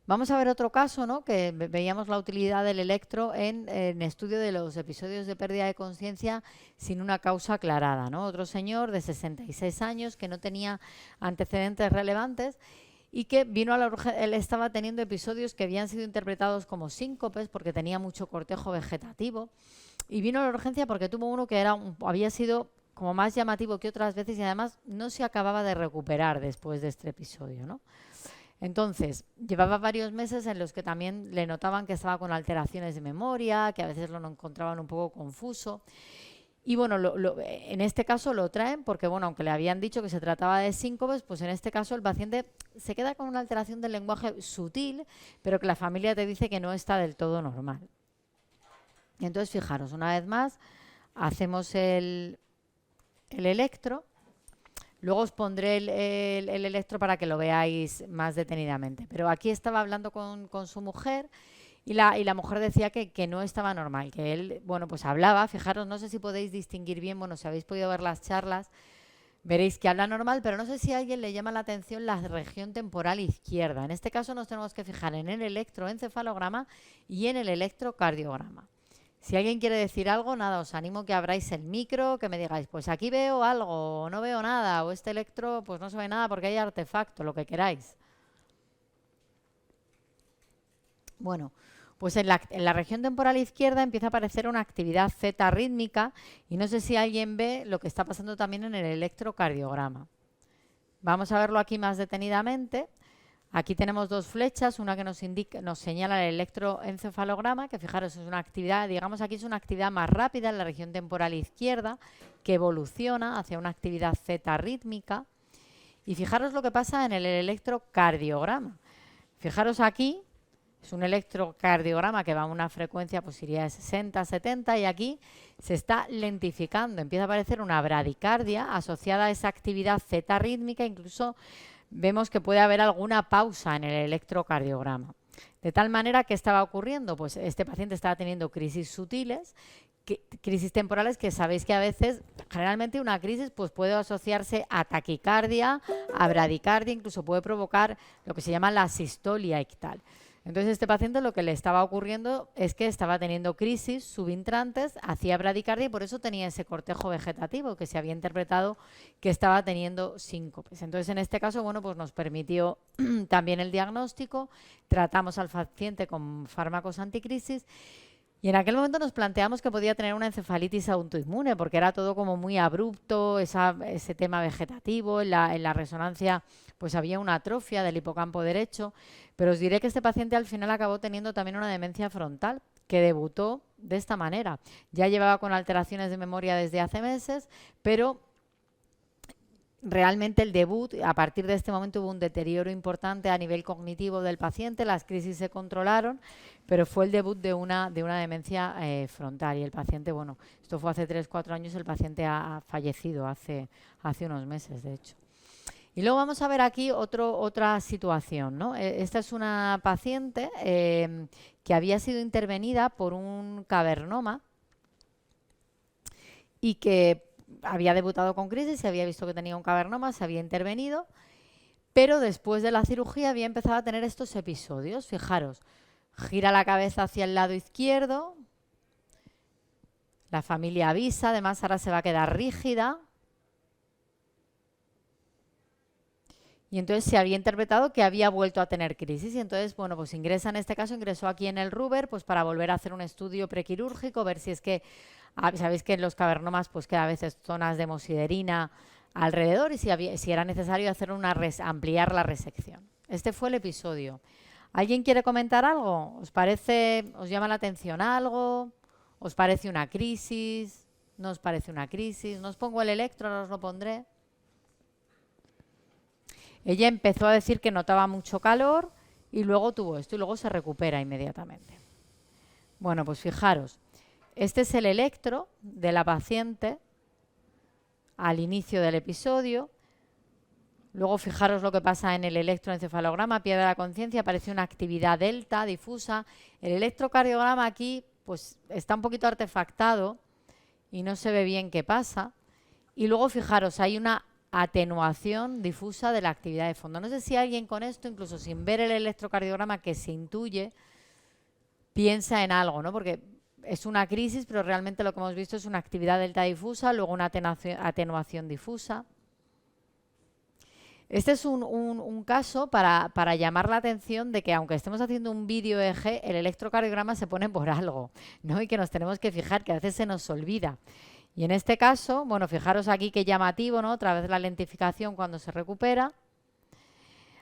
Vamos a ver otro caso, ¿no? Que veíamos la utilidad del electro en estudio de los episodios de pérdida de conciencia sin una causa aclarada, ¿no? Otro señor de 66 años que no tenía antecedentes relevantes y que vino a la urgencia. Él estaba teniendo episodios que habían sido interpretados como síncopes porque tenía mucho cortejo vegetativo y vino a la urgencia porque tuvo uno que había sido como más llamativo que otras veces y además no se acababa de recuperar después de este episodio, ¿no? Entonces, llevaba varios meses en los que también le notaban que estaba con alteraciones de memoria, que a veces lo encontraban un poco confuso. Y bueno, en este caso lo traen porque, bueno, aunque le habían dicho que se trataba de síncopes, pues en este caso el paciente se queda con una alteración del lenguaje sutil, pero que la familia te dice que no está del todo normal. Y entonces, fijaros, una vez más, hacemos el electro. Luego os pondré el electro para que lo veáis más detenidamente. Pero aquí estaba hablando con su mujer y la mujer decía que no estaba normal, que él, bueno, pues hablaba, fijaros, no sé si podéis distinguir bien, bueno, si habéis podido ver las charlas, Veréis que habla normal, pero no sé si a alguien le llama la atención la región temporal izquierda. En este caso nos tenemos que fijar en el electroencefalograma y en el electrocardiograma. Si alguien quiere decir algo, nada, os animo que abráis el micro, que me digáis, pues aquí veo algo, o no veo nada, o este electro, pues no se ve nada porque hay artefacto, lo que queráis. Bueno, pues en la región temporal izquierda empieza a aparecer una actividad zeta rítmica y no sé si alguien ve lo que está pasando también en el electrocardiograma. Vamos a verlo aquí más detenidamente. Aquí tenemos dos flechas, una que nos señala el electroencefalograma, que fijaros es una actividad, digamos aquí es una actividad más rápida en la región temporal izquierda, que evoluciona hacia una actividad zeta rítmica. Y fijaros lo que pasa en el electrocardiograma. Fijaros aquí. Es un electrocardiograma que va a una frecuencia, pues iría de 60 a 70, y aquí se está lentificando. Empieza a aparecer una bradicardia asociada a esa actividad zeta rítmica. Incluso vemos que puede haber alguna pausa en el electrocardiograma. De tal manera, ¿qué estaba ocurriendo? Pues este paciente estaba teniendo crisis sutiles, crisis temporales, que sabéis que a veces, generalmente una crisis pues puede asociarse a taquicardia, a bradicardia, incluso puede provocar lo que se llama la sistolia ictal. Entonces este paciente lo que le estaba ocurriendo es que estaba teniendo crisis subintrantes, hacía bradicardia y por eso tenía ese cortejo vegetativo que se había interpretado que estaba teniendo síncopes. Entonces en este caso, bueno, pues nos permitió también el diagnóstico, tratamos al paciente con fármacos anticrisis. Y en aquel momento nos planteamos que podía tener una encefalitis autoinmune, porque era todo como muy abrupto, ese tema vegetativo. En la resonancia pues había una atrofia del hipocampo derecho, pero os diré que este paciente al final acabó teniendo también una demencia frontal, que debutó de esta manera. Ya llevaba con alteraciones de memoria desde hace meses, pero realmente el debut, a partir de este momento hubo un deterioro importante a nivel cognitivo del paciente, las crisis se controlaron, pero fue el debut de una demencia frontal. Y el paciente, bueno, esto fue hace 3-4 años, el paciente ha fallecido hace unos meses, de hecho. Y luego vamos a ver aquí otra situación, ¿no? Esta es una paciente que había sido intervenida por un cavernoma y que había debutado con crisis, se había visto que tenía un cavernoma, se había intervenido, pero después de la cirugía había empezado a tener estos episodios. Fijaros, gira la cabeza hacia el lado izquierdo, la familia avisa, además ahora se va a quedar rígida. Y entonces se había interpretado que había vuelto a tener crisis. Y entonces, bueno, pues ingresó aquí en el Ruber, pues para volver a hacer un estudio prequirúrgico, ver si es que, sabéis que en los cavernomas pues queda a veces zonas de hemosiderina alrededor y si era necesario hacer ampliar la resección. Este fue el episodio. ¿Alguien quiere comentar algo? ¿Os llama la atención algo? ¿Os parece una crisis? ¿No os parece una crisis? No os pongo el electro, ahora os lo pondré. Ella empezó a decir que notaba mucho calor y luego tuvo esto y luego se recupera inmediatamente. Bueno, pues fijaros, este es el electro de la paciente al inicio del episodio. Luego fijaros lo que pasa en el electroencefalograma, a pie de la conciencia, aparece una actividad delta difusa. El electrocardiograma aquí pues está un poquito artefactado y no se ve bien qué pasa. Y luego fijaros, hay una atenuación difusa de la actividad de fondo. No sé si alguien con esto, incluso sin ver el electrocardiograma que se intuye, piensa en algo, ¿no? Porque es una crisis, pero realmente lo que hemos visto es una actividad delta difusa, luego una atenuación difusa. Este es un caso para llamar la atención de que aunque estemos haciendo un vídeo EEG, el electrocardiograma se pone por algo, ¿no? Y que nos tenemos que fijar, que a veces se nos olvida. Y en este caso, bueno, fijaros aquí qué llamativo, ¿no? Otra vez la lentificación cuando se recupera.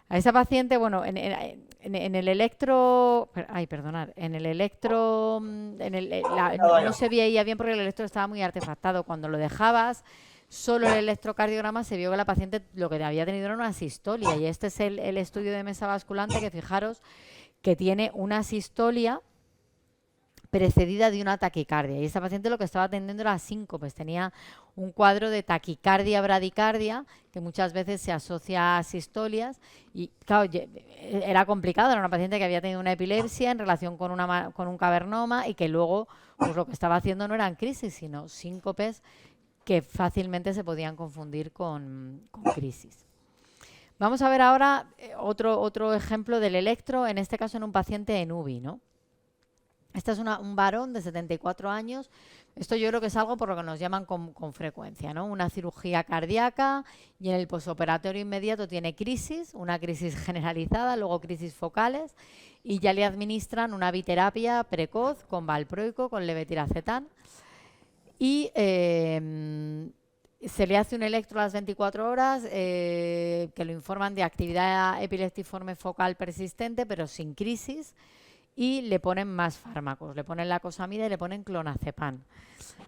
A esa paciente, bueno, en el electro... Ay, perdonad. En el electro... no se veía bien porque el electro estaba muy artefactado. Cuando lo dejabas, solo el electrocardiograma, se vio que la paciente lo que había tenido era una sistolia. Y este es el estudio de mesa basculante, que fijaros que tiene una sistolia precedida de una taquicardia. Y esta paciente lo que estaba atendiendo era síncopes, tenía un cuadro de taquicardia, bradicardia, que muchas veces se asocia a sistolias, y claro, era complicado, era una paciente que había tenido una epilepsia en relación con un cavernoma y que luego pues lo que estaba haciendo no eran crisis, sino síncopes que fácilmente se podían confundir con crisis. Vamos a ver ahora otro ejemplo del electro, en este caso en un paciente en UBI, ¿no? Este es un varón de 74 años. Esto yo creo que es algo por lo que nos llaman con frecuencia, ¿no? Una cirugía cardíaca y en el posoperatorio inmediato tiene crisis, una crisis generalizada, luego crisis focales y ya le administran una biterapia precoz con valproico, con levetiracetam y se le hace un electro a las 24 horas que lo informan de actividad epileptiforme focal persistente pero sin crisis. Y le ponen más fármacos, le ponen lacosamida y le ponen clonazepam.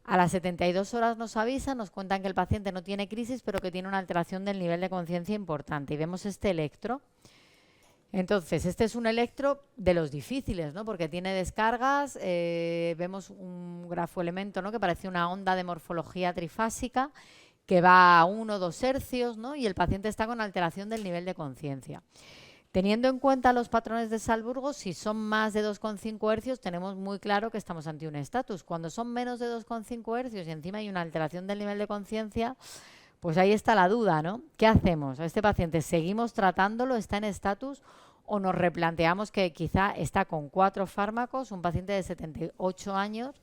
A las 72 horas nos avisan, nos cuentan que el paciente no tiene crisis, pero que tiene una alteración del nivel de conciencia importante. Y vemos este electro. Entonces, este es un electro de los difíciles, ¿no? Porque tiene descargas, vemos un grafoelemento, ¿no? Que parece una onda de morfología trifásica que va a 1 o 2 hercios, ¿no? Y el paciente está con alteración del nivel de conciencia. Teniendo en cuenta los patrones de Salzburgo, si son más de 2,5 hercios, tenemos muy claro que estamos ante un estatus. Cuando son menos de 2,5 hercios y encima hay una alteración del nivel de conciencia, pues ahí está la duda, ¿no? ¿Qué hacemos? ¿A este paciente seguimos tratándolo? ¿Está en estatus? ¿O nos replanteamos que quizá está con 4 fármacos, un paciente de 78 años,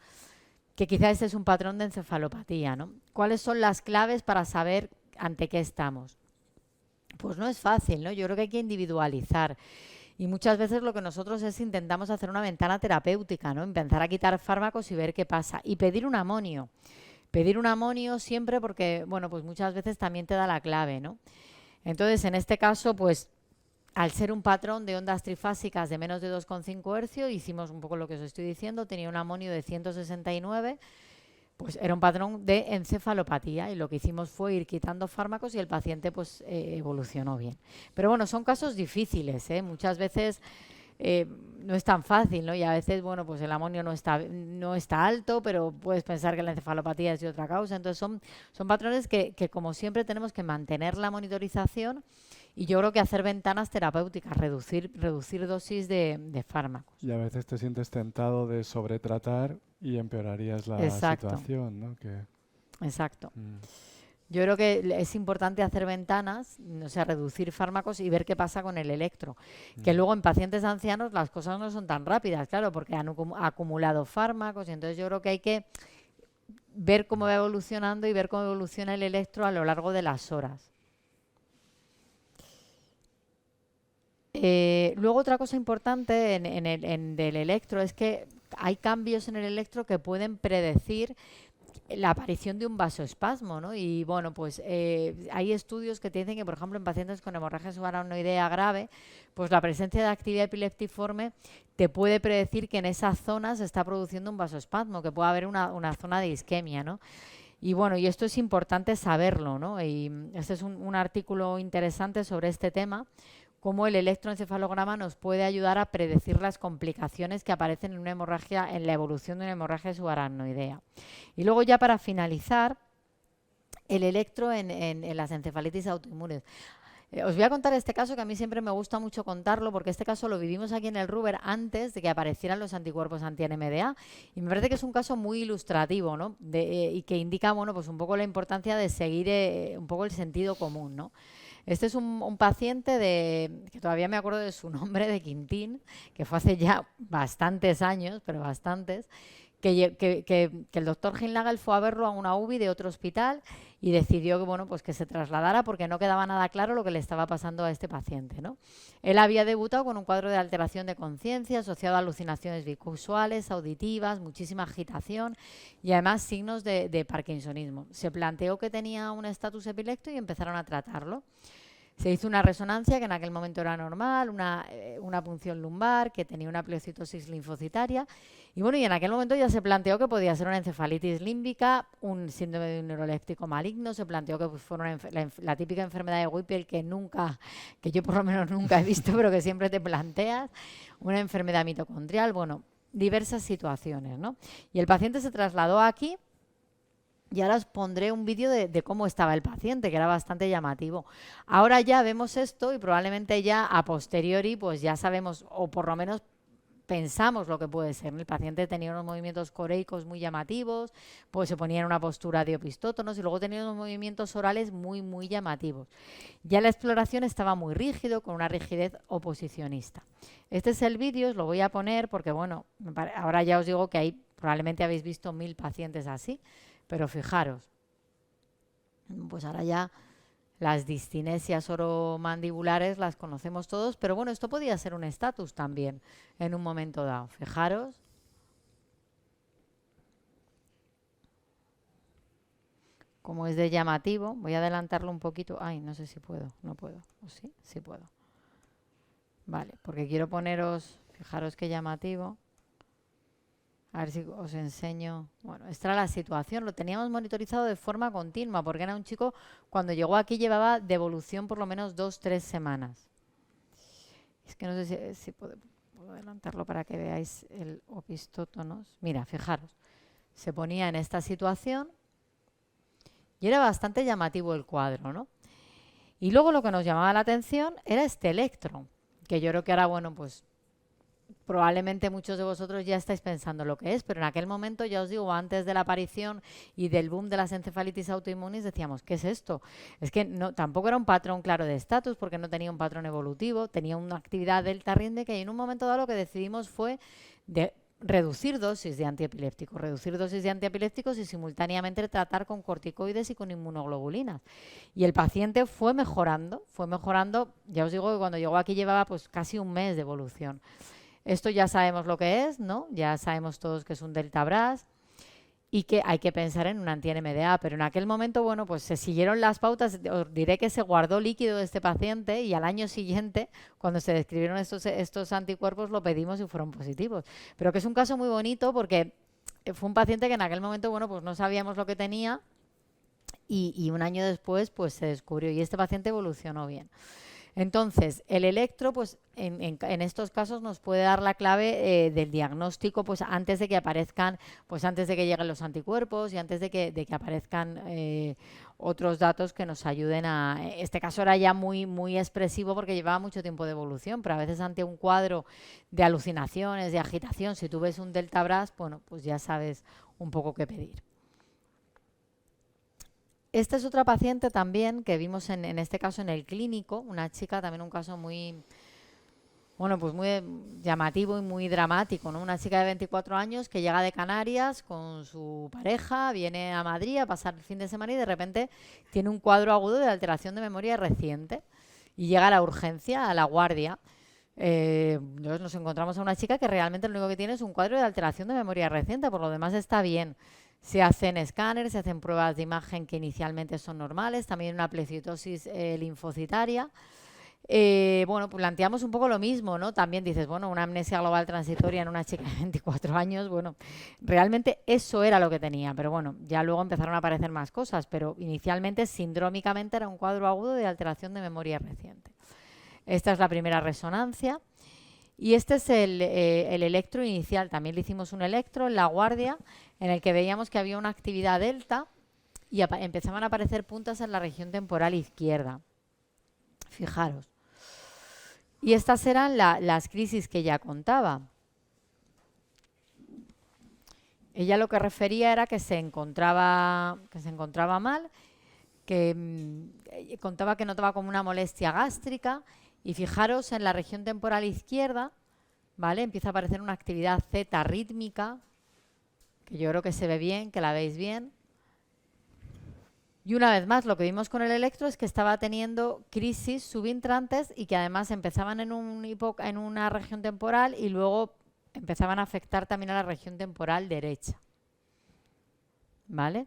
que quizá este es un patrón de encefalopatía, ¿no? ¿Cuáles son las claves para saber ante qué estamos? Pues no es fácil, ¿no? Yo creo que hay que individualizar. Y muchas veces lo que nosotros intentamos hacer una ventana terapéutica, ¿no? Empezar a quitar fármacos y ver qué pasa. Y pedir un amonio. Pedir un amonio siempre porque, bueno, pues muchas veces también te da la clave, ¿no? Entonces, en este caso, pues, al ser un patrón de ondas trifásicas de menos de 2,5 hercios, hicimos un poco lo que os estoy diciendo, tenía un amonio de 169, pues era un patrón de encefalopatía y lo que hicimos fue ir quitando fármacos y el paciente pues evolucionó bien. Pero bueno, son casos difíciles, ¿eh? Muchas veces no es tan fácil, ¿no? Y a veces, bueno, pues el amonio no está alto, pero puedes pensar que la encefalopatía es de otra causa. Entonces son patrones que como siempre tenemos que mantener la monitorización y yo creo que hacer ventanas terapéuticas, reducir dosis de fármacos.
Y a veces te sientes tentado de sobretratar y empeorarías la situación, ¿no?
Exacto. Yo creo que es importante hacer ventanas, o sea, reducir fármacos y ver qué pasa con el electro. Que luego en pacientes ancianos las cosas no son tan rápidas, claro, porque han acumulado fármacos y entonces yo creo que hay que ver cómo va evolucionando y ver cómo evoluciona el electro a lo largo de las horas. Luego otra cosa importante del electro es que hay cambios en el electro que pueden predecir la aparición de un vasoespasmo, ¿no? Y bueno, pues hay estudios que te dicen que, por ejemplo, en pacientes con hemorragia subaracnoidea grave, pues la presencia de actividad epileptiforme te puede predecir que en esa zona se está produciendo un vasoespasmo, que puede haber una zona de isquemia, ¿no? Y bueno, y esto es importante saberlo, ¿no? Y este es un artículo interesante sobre este tema, cómo el electroencefalograma nos puede ayudar a predecir las complicaciones que aparecen en una hemorragia, en la evolución de una hemorragia subaracnoidea. Y luego ya para finalizar, el electro en las encefalitis autoinmunes. Os voy a contar este caso que a mí siempre me gusta mucho contarlo porque este caso lo vivimos aquí en el Ruber antes de que aparecieran los anticuerpos anti-NMDA y me parece que es un caso muy ilustrativo, ¿no? Y que indica, bueno, pues un poco la importancia de seguir un poco el sentido común, ¿no? Este es un paciente que todavía me acuerdo de su nombre, de Quintín, que fue hace ya bastantes años, pero bastantes, que el doctor Hinlagel fue a verlo a una UBI de otro hospital y decidió que, bueno, pues que se trasladara porque no quedaba nada claro lo que le estaba pasando a este paciente, ¿no? Él había debutado con un cuadro de alteración de conciencia asociado a alucinaciones visuales, auditivas, muchísima agitación y además signos de parkinsonismo. Se planteó que tenía un estatus epiléctico y empezaron a tratarlo. Se hizo una resonancia que en aquel momento era normal, una punción lumbar, que tenía una pleocitosis linfocitaria. Y bueno, y en aquel momento ya se planteó que podía ser una encefalitis límbica, un síndrome de un neuroléptico maligno. Se planteó que fuera la típica enfermedad de Whipple que yo por lo menos nunca he visto, pero que siempre te planteas. Una enfermedad mitocondrial, bueno, diversas situaciones, ¿no? Y el paciente se trasladó aquí. Y ahora os pondré un vídeo de cómo estaba el paciente, que era bastante llamativo. Ahora ya vemos esto y probablemente ya a posteriori pues ya sabemos, o por lo menos pensamos lo que puede ser. El paciente tenía unos movimientos coreicos muy llamativos, pues se ponía en una postura de opistótonos y luego tenía unos movimientos orales muy, muy llamativos. Ya la exploración estaba muy rígido, con una rigidez oposicionista. Este es el vídeo, os lo voy a poner porque, bueno, ahora ya os digo que ahí probablemente habéis visto 1000 pacientes así, pero fijaros, pues ahora ya las discinesias oromandibulares las conocemos todos, pero bueno, esto podía ser un estatus también en un momento dado. Fijaros. Como es de llamativo, voy a adelantarlo un poquito. Ay, no sé si puedo, no puedo. ¿O sí? Sí puedo. Vale, porque quiero poneros, fijaros qué llamativo. A ver si os enseño. Bueno, esta era la situación. Lo teníamos monitorizado de forma continua porque era un chico, cuando llegó aquí llevaba de evolución por lo menos 2-3 semanas. Es que no sé si puedo adelantarlo para que veáis el opistótonos. Mira, fijaros. Se ponía en esta situación y era bastante llamativo el cuadro, ¿no? Y luego lo que nos llamaba la atención era este electro, que yo creo que ahora, bueno, pues probablemente muchos de vosotros ya estáis pensando lo que es, pero en aquel momento, ya os digo, antes de la aparición y del boom de las encefalitis autoinmunes, decíamos, ¿qué es esto? Es que no, tampoco era un patrón claro de estatus, porque no tenía un patrón evolutivo, tenía una actividad delta rítmica y en un momento dado lo que decidimos fue reducir dosis de antiepilépticos y simultáneamente tratar con corticoides y con inmunoglobulinas. Y el paciente fue mejorando, ya os digo que cuando llegó aquí llevaba pues casi un mes de evolución. Esto ya sabemos lo que es, ¿no? Ya sabemos todos que es un delta BRAS y que hay que pensar en un anti-NMDA, pero en aquel momento, bueno, pues se siguieron las pautas. Os diré que se guardó líquido de este paciente y al año siguiente, cuando se describieron estos anticuerpos, lo pedimos y fueron positivos. Pero que es un caso muy bonito porque fue un paciente que en aquel momento, bueno, pues no sabíamos lo que tenía y un año después, pues se descubrió y este paciente evolucionó bien. Entonces, el electro, pues en estos casos nos puede dar la clave del diagnóstico, pues antes de que aparezcan, pues antes de que lleguen los anticuerpos y antes de que aparezcan otros datos que nos ayuden a... Este caso era ya muy, muy expresivo porque llevaba mucho tiempo de evolución, pero a veces ante un cuadro de alucinaciones, de agitación, si tú ves un delta BRAS, bueno, pues ya sabes un poco qué pedir. Esta es otra paciente también que vimos en este caso en el clínico, una chica, también un caso muy, bueno, pues muy llamativo y muy dramático, ¿no? Una chica de 24 años que llega de Canarias con su pareja, viene a Madrid a pasar el fin de semana y de repente tiene un cuadro agudo de alteración de memoria reciente y llega a la urgencia, a la guardia. Nos encontramos a una chica que realmente lo único que tiene es un cuadro de alteración de memoria reciente, por lo demás está bien. Se hacen escáneres, se hacen pruebas de imagen que inicialmente son normales, también una plecitosis linfocitaria. Bueno, pues planteamos un poco lo mismo, ¿no? También dices, bueno, una amnesia global transitoria en una chica de 24 años, bueno, realmente eso era lo que tenía, pero bueno, ya luego empezaron a aparecer más cosas, pero inicialmente, sindrómicamente, era un cuadro agudo de alteración de memoria reciente. Esta es la primera resonancia. Y este es el electro inicial. También le hicimos un electro en la guardia en el que veíamos que había una actividad delta y empezaban a aparecer puntas en la región temporal izquierda. Fijaros. Y estas eran las crisis que ella contaba. Ella lo que refería era que se encontraba mal, que contaba que notaba como una molestia gástrica. Y fijaros en la región temporal izquierda, ¿vale? Empieza a aparecer una actividad zeta rítmica, que yo creo que se ve bien, que la veis bien. Y una vez más, lo que vimos con el electro es que estaba teniendo crisis subintrantes y que además empezaban en una región temporal y luego empezaban a afectar también a la región temporal derecha. ¿Vale?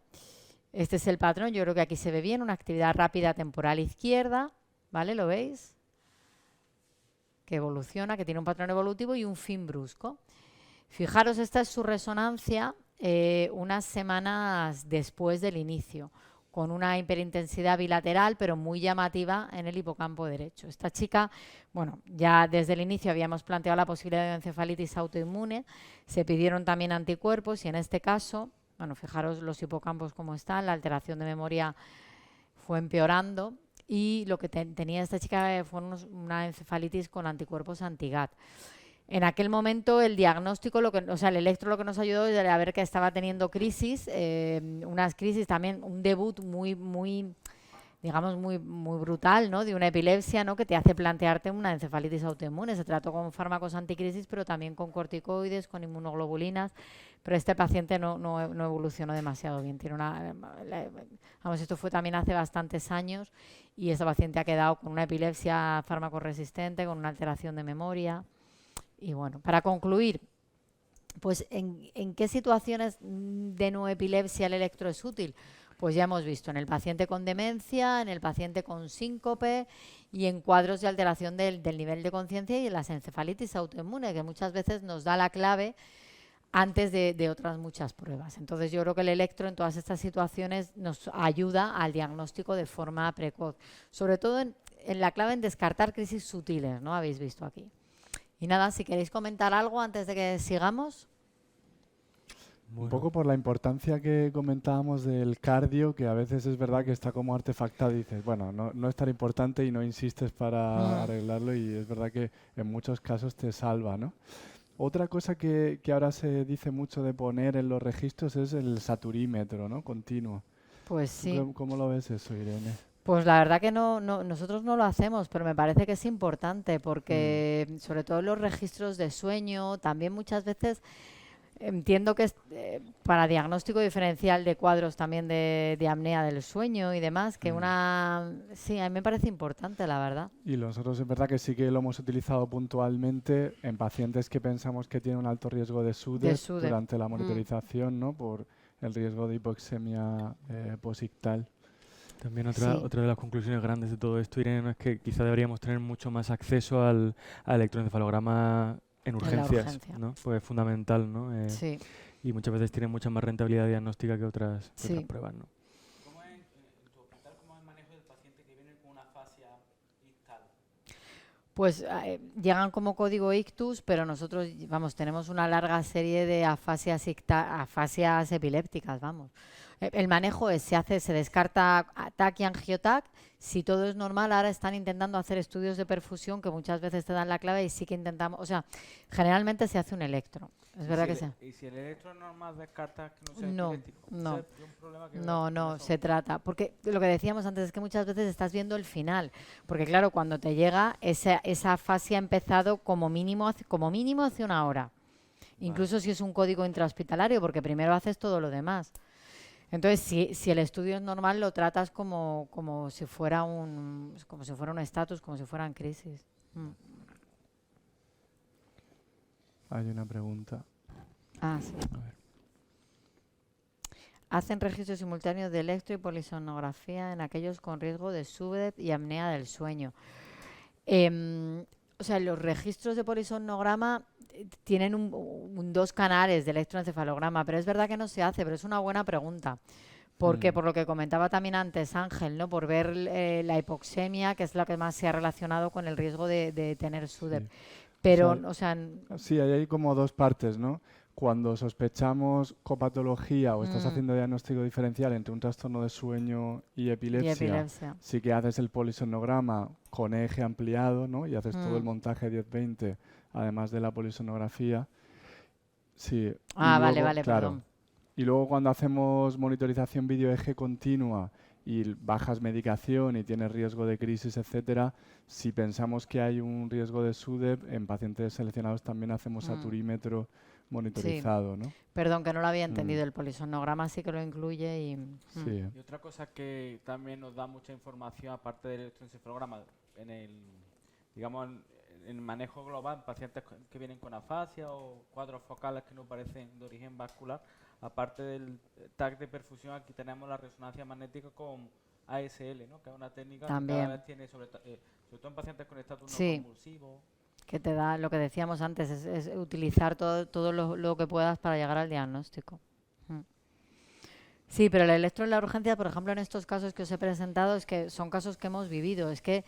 Este es el patrón, yo creo que aquí se ve bien, una actividad rápida temporal izquierda, ¿vale? ¿Lo veis? Que evoluciona, que tiene un patrón evolutivo y un fin brusco. Fijaros, esta es su resonancia unas semanas después del inicio, con una hiperintensidad bilateral, pero muy llamativa en el hipocampo derecho. Esta chica, bueno, ya desde el inicio habíamos planteado la posibilidad de encefalitis autoinmune, se pidieron también anticuerpos y en este caso, bueno, fijaros los hipocampos cómo están, la alteración de memoria fue empeorando. Y lo que tenía esta chica fue una encefalitis con anticuerpos anti-GAT. En aquel momento el diagnóstico, o sea, el electro lo que nos ayudó es a ver que estaba teniendo crisis, unas crisis también, un debut muy digamos, muy brutal, ¿no? De una epilepsia, ¿no? Que te hace plantearte una encefalitis autoinmune. Se trató con fármacos anticrisis, pero también con corticoides, con inmunoglobulinas. Pero este paciente no evolucionó demasiado bien. Vamos, esto fue también hace bastantes años y este paciente ha quedado con una epilepsia fármaco resistente, con una alteración de memoria. Y bueno, para concluir, pues ¿en qué situaciones de no epilepsia el electro es útil? Pues ya hemos visto en el paciente con demencia, en el paciente con síncope y en cuadros de alteración del nivel de conciencia y en las encefalitis autoinmunes, que muchas veces nos da la clave antes de otras muchas pruebas. Entonces yo creo que el electro en todas estas situaciones nos ayuda al diagnóstico de forma precoz, sobre todo en la clave en descartar crisis sutiles, ¿no? Habéis visto aquí. Y nada, si queréis comentar algo antes de que sigamos.
Un poco por la importancia que comentábamos del cardio, que a veces es verdad que está como artefactado y dices, bueno, no es tan importante y no insistes para arreglarlo y es verdad que en muchos casos te salva, ¿no? Otra cosa que ahora se dice mucho de poner en los registros es el saturímetro, ¿no? Continuo.
Pues sí.
¿Cómo lo ves eso, Irene?
Pues la verdad que nosotros no lo hacemos, pero me parece que es importante porque sobre todo en los registros de sueño, también muchas veces entiendo que es para diagnóstico diferencial de cuadros también de apnea del sueño y demás, que sí, a mí me parece importante, la verdad.
Y nosotros es verdad que sí que lo hemos utilizado puntualmente en pacientes que pensamos que tienen un alto riesgo de SUDEP durante la monitorización, ¿no? Por el riesgo de hipoxemia posictal.
También otra de las conclusiones grandes de todo esto, Irene, es que quizá deberíamos tener mucho más acceso al electroencefalograma en urgencias, ¿no? Pues es fundamental, ¿no?
Sí.
Y muchas veces tiene mucha más rentabilidad diagnóstica que otras pruebas, ¿no?
¿Cómo es en tu hospital, cómo es el manejo del paciente que viene con una afasia ictal?
Pues llegan como código ictus, pero nosotros, vamos, tenemos una larga serie de afasias epilépticas, vamos. El manejo se descarta TAC y angiotac. Si todo es normal, ahora están intentando hacer estudios de perfusión que muchas veces te dan la clave y sí que intentamos, o sea, generalmente se hace un electro. Es verdad que sí.
¿Y si el electro es normal, descarta que no sea epiléptico?
No, se trata. Porque lo que decíamos antes es que muchas veces estás viendo el final. Porque claro, cuando te llega, esa afasia ha empezado como mínimo hace una hora. Incluso si es un código intrahospitalario, porque primero haces todo lo demás. Entonces, si el estudio es normal, lo tratas como si fuera un estatus, como si fueran crisis.
Hay una pregunta.
Sí.
A ver.
Hacen registros simultáneos de electro y polisonografía en aquellos con riesgo de SUDEP y apnea del sueño. O sea, los registros de polisonograma tienen 2 canales de electroencefalograma, pero es verdad que no se hace, pero es una buena pregunta. Porque por lo que comentaba también antes Ángel, ¿no? Por ver la hipoxemia, que es la que más se ha relacionado con el riesgo de tener SUDEP. Sí. Pero,
sí, hay como 2 partes, ¿no? Cuando sospechamos copatología o estás haciendo diagnóstico diferencial entre un trastorno de sueño y epilepsia, sí que haces el polisonograma con eje ampliado, ¿no? Y haces todo el montaje 10-20, además de la polisonografía. Sí.
Vale,
claro,
perdón.
Y luego cuando hacemos monitorización video-eje continua y bajas medicación y tienes riesgo de crisis, etcétera, si pensamos que hay un riesgo de SUDEP, en pacientes seleccionados también hacemos saturímetro monitorizado, ¿no?
Perdón, que no lo había entendido. El polisonograma sí que lo incluye y...
Sí.
Y otra cosa que también nos da mucha información, aparte del electroencefalograma, en el manejo global, pacientes que vienen con afasia o cuadros focales que no parecen de origen vascular, aparte del TAC de perfusión, aquí tenemos la resonancia magnética con ASL, ¿no? Que es una técnica que cada vez tiene, sobre todo en pacientes con estatus no convulsivo.
Que te da, lo que decíamos antes, es utilizar todo lo que puedas para llegar al diagnóstico. Sí, pero el electro en la urgencia, por ejemplo, en estos casos que os he presentado, es que son casos que hemos vivido. Es que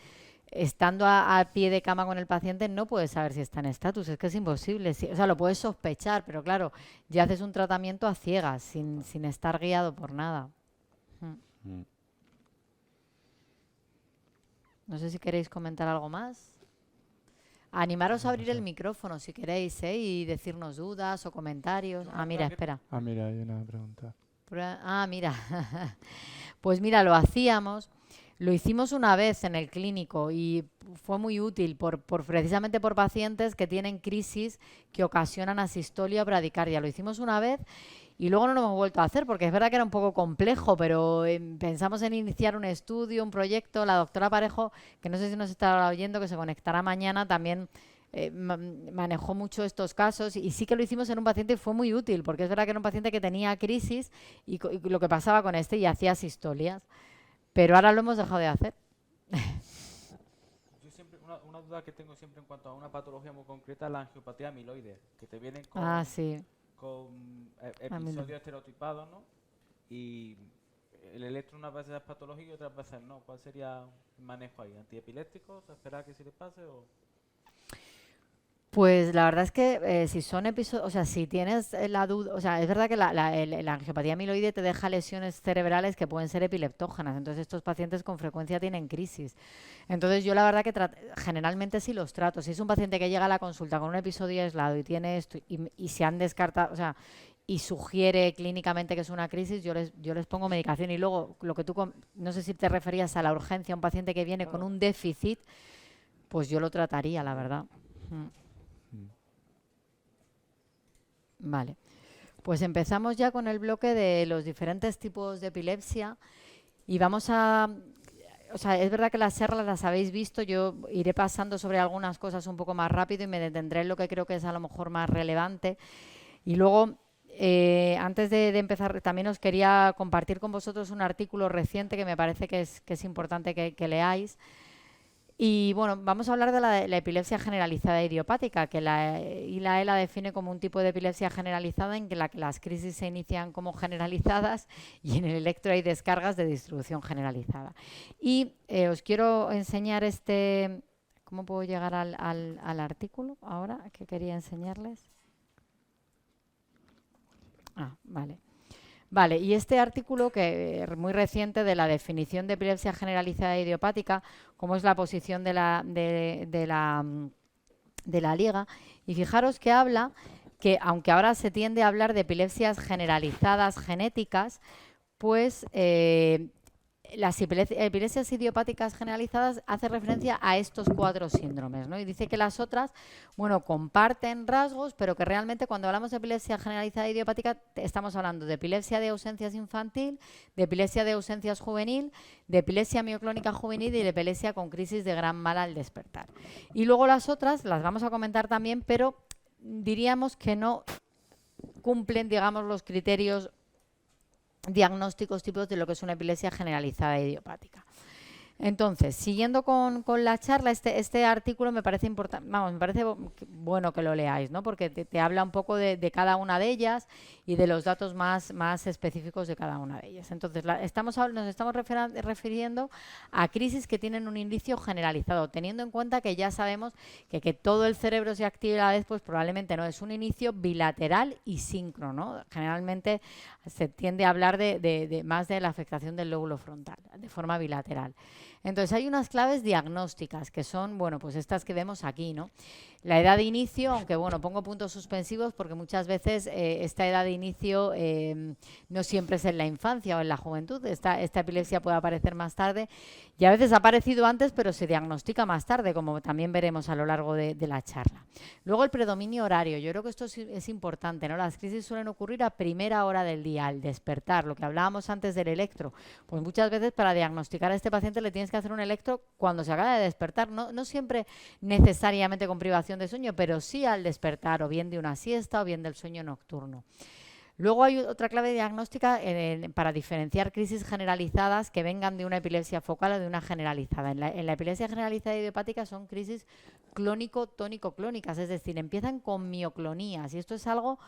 estando a pie de cama con el paciente no puedes saber si está en estatus, es que es imposible. O sea, lo puedes sospechar, pero claro, ya haces un tratamiento a ciegas, sin estar guiado por nada. No sé si queréis comentar algo más. Animaros a abrir el micrófono si queréis, y decirnos dudas o comentarios. Ah, mira, espera.
Ah, mira, hay una pregunta.
Ah, mira. Pues mira, lo hacíamos. Lo hicimos una vez en el clínico y fue muy útil precisamente por pacientes que tienen crisis que ocasionan asistolia o bradicardia. Lo hicimos una vez y luego no lo hemos vuelto a hacer porque es verdad que era un poco complejo, pero pensamos en iniciar un estudio, un proyecto. La doctora Parejo, que no sé si nos está oyendo, que se conectará mañana, también manejó mucho estos casos y sí que lo hicimos en un paciente y fue muy útil porque es verdad que era un paciente que tenía crisis y lo que pasaba con y hacía asistolias. Pero ahora lo hemos dejado de hacer.
Yo siempre, una duda que tengo siempre en cuanto a una patología muy concreta es la angiopatía amiloide, que te vienen con,
Sí.
con episodios estereotipados, ¿no? Y el electro unas veces es patología y otras veces no. ¿Cuál sería el manejo ahí? ¿Antiepilépticos? ¿Esperar que se le pase o...?
Pues la verdad es que si son episodios, o sea, si tienes la duda, o sea, es verdad que la angiopatía amiloide te deja lesiones cerebrales que pueden ser epileptógenas, entonces estos pacientes con frecuencia tienen crisis. Entonces yo la verdad que generalmente sí los trato. Si es un paciente que llega a la consulta con un episodio aislado y tiene esto y se han descartado, o sea, y sugiere clínicamente que es una crisis, yo les pongo medicación. Y luego, lo que no sé si te referías a la urgencia, un paciente que viene con un déficit, pues yo lo trataría, la verdad. Vale, pues empezamos ya con el bloque de los diferentes tipos de epilepsia y vamos a... O sea, es verdad que las charlas las habéis visto, yo iré pasando sobre algunas cosas un poco más rápido y me detendré en lo que creo que es a lo mejor más relevante. Y luego, antes de empezar, también os quería compartir con vosotros un artículo reciente que me parece que es importante que leáis. Y bueno, vamos a hablar de la epilepsia generalizada idiopática, que la ILAE la define como un tipo de epilepsia generalizada en la que las crisis se inician como generalizadas y en el electro hay descargas de distribución generalizada. Y os quiero enseñar ¿cómo puedo llegar al artículo ahora que quería enseñarles? Ah, vale. Vale, y este artículo que es muy reciente de la definición de epilepsia generalizada idiopática, como es la posición de la Liga, y fijaros que habla que, aunque ahora se tiende a hablar de epilepsias generalizadas genéticas, pues las epilepsias idiopáticas generalizadas hace referencia a estos 4 síndromes, ¿no? Y dice que las otras, bueno, comparten rasgos, pero que realmente cuando hablamos de epilepsia generalizada idiopática estamos hablando de epilepsia de ausencias infantil, de epilepsia de ausencias juvenil, de epilepsia mioclónica juvenil y de epilepsia con crisis de gran mal al despertar. Y luego las otras las vamos a comentar también, pero diríamos que no cumplen, digamos, los criterios diagnósticos tipos de lo que es una epilepsia generalizada idiopática. Entonces, siguiendo con la charla, este artículo me parece importante, me parece bueno que lo leáis, ¿no? Porque te habla un poco de cada una de ellas y de los datos más específicos de cada una de ellas. Entonces, nos estamos refiriendo a crisis que tienen un inicio generalizado, teniendo en cuenta que ya sabemos que todo el cerebro se active a la vez, pues probablemente no, es un inicio bilateral y síncrono. Generalmente se tiende a hablar más de la afectación del lóbulo frontal, de forma bilateral. Entonces hay unas claves diagnósticas que son, bueno, pues estas que vemos aquí, ¿no? La edad de inicio, aunque bueno, pongo puntos suspensivos porque muchas veces esta edad de inicio no siempre es en la infancia o en la juventud. Esta epilepsia puede aparecer más tarde y a veces ha aparecido antes, pero se diagnostica más tarde, como también veremos a lo largo de la charla. Luego el predominio horario. Yo creo que esto es importante, ¿no? Las crisis suelen ocurrir a primera hora del día, al despertar, lo que hablábamos antes del electro. Pues muchas veces para diagnosticar a este paciente le tienes que hacer un electro cuando se acaba de despertar, no siempre necesariamente con privación de sueño, pero sí al despertar, o bien de una siesta o bien del sueño nocturno. Luego hay otra clave diagnóstica para diferenciar crisis generalizadas que vengan de una epilepsia focal o de una generalizada. En la epilepsia generalizada idiopática son crisis clónico-tónico-clónicas, es decir, empiezan con mioclonías y esto es algo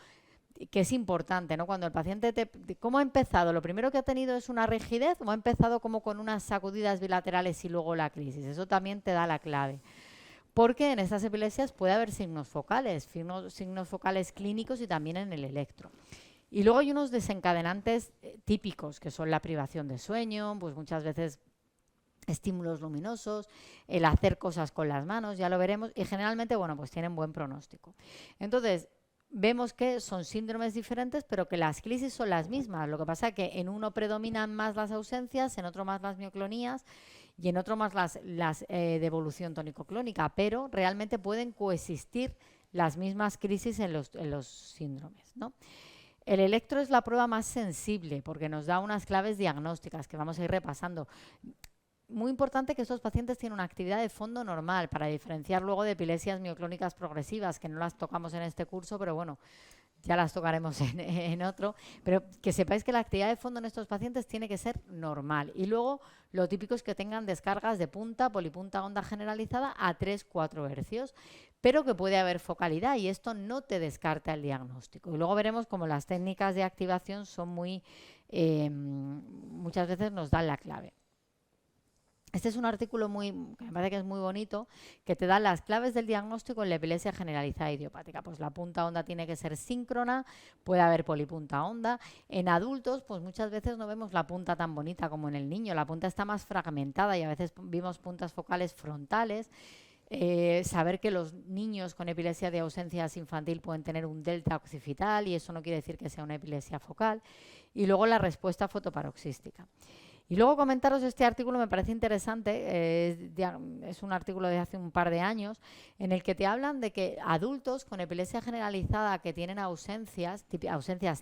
que es importante, ¿no? Cuando el paciente ¿cómo ha empezado? ¿Lo primero que ha tenido es una rigidez o ha empezado como con unas sacudidas bilaterales y luego la crisis? Eso también te da la clave. Porque en estas epilepsias puede haber signos focales clínicos y también en el electro. Y luego hay unos desencadenantes típicos, que son la privación de sueño, pues muchas veces estímulos luminosos, el hacer cosas con las manos, ya lo veremos, y generalmente, bueno, pues tienen buen pronóstico. Entonces, vemos que son síndromes diferentes, pero que las crisis son las mismas. Lo que pasa es que en uno predominan más las ausencias, en otro más las mioclonías y en otro más las de evolución tónico-clónica, pero realmente pueden coexistir las mismas crisis en los síndromes, ¿no? El electro es la prueba más sensible porque nos da unas claves diagnósticas que vamos a ir repasando. Muy importante que estos pacientes tienen una actividad de fondo normal para diferenciar luego de epilepsias mioclónicas progresivas, que no las tocamos en este curso, pero bueno, ya las tocaremos en otro. Pero que sepáis que la actividad de fondo en estos pacientes tiene que ser normal. Y luego lo típico es que tengan descargas de punta, polipunta onda generalizada a 3-4 hercios, pero que puede haber focalidad y esto no te descarta el diagnóstico. Y luego veremos cómo las técnicas de activación son muchas veces nos dan la clave. Este es un artículo que me parece que es muy bonito, que te da las claves del diagnóstico en la epilepsia generalizada idiopática. Pues la punta onda tiene que ser síncrona, puede haber polipunta onda. En adultos, pues muchas veces no vemos la punta tan bonita como en el niño. La punta está más fragmentada y a veces vimos puntas focales frontales. Saber que los niños con epilepsia de ausencias infantil pueden tener un delta occipital y eso no quiere decir que sea una epilepsia focal. Y luego la respuesta fotoparoxística. Y luego comentaros este artículo, me parece interesante, es un artículo de hace un par de años, en el que te hablan de que adultos con epilepsia generalizada que tienen ausencias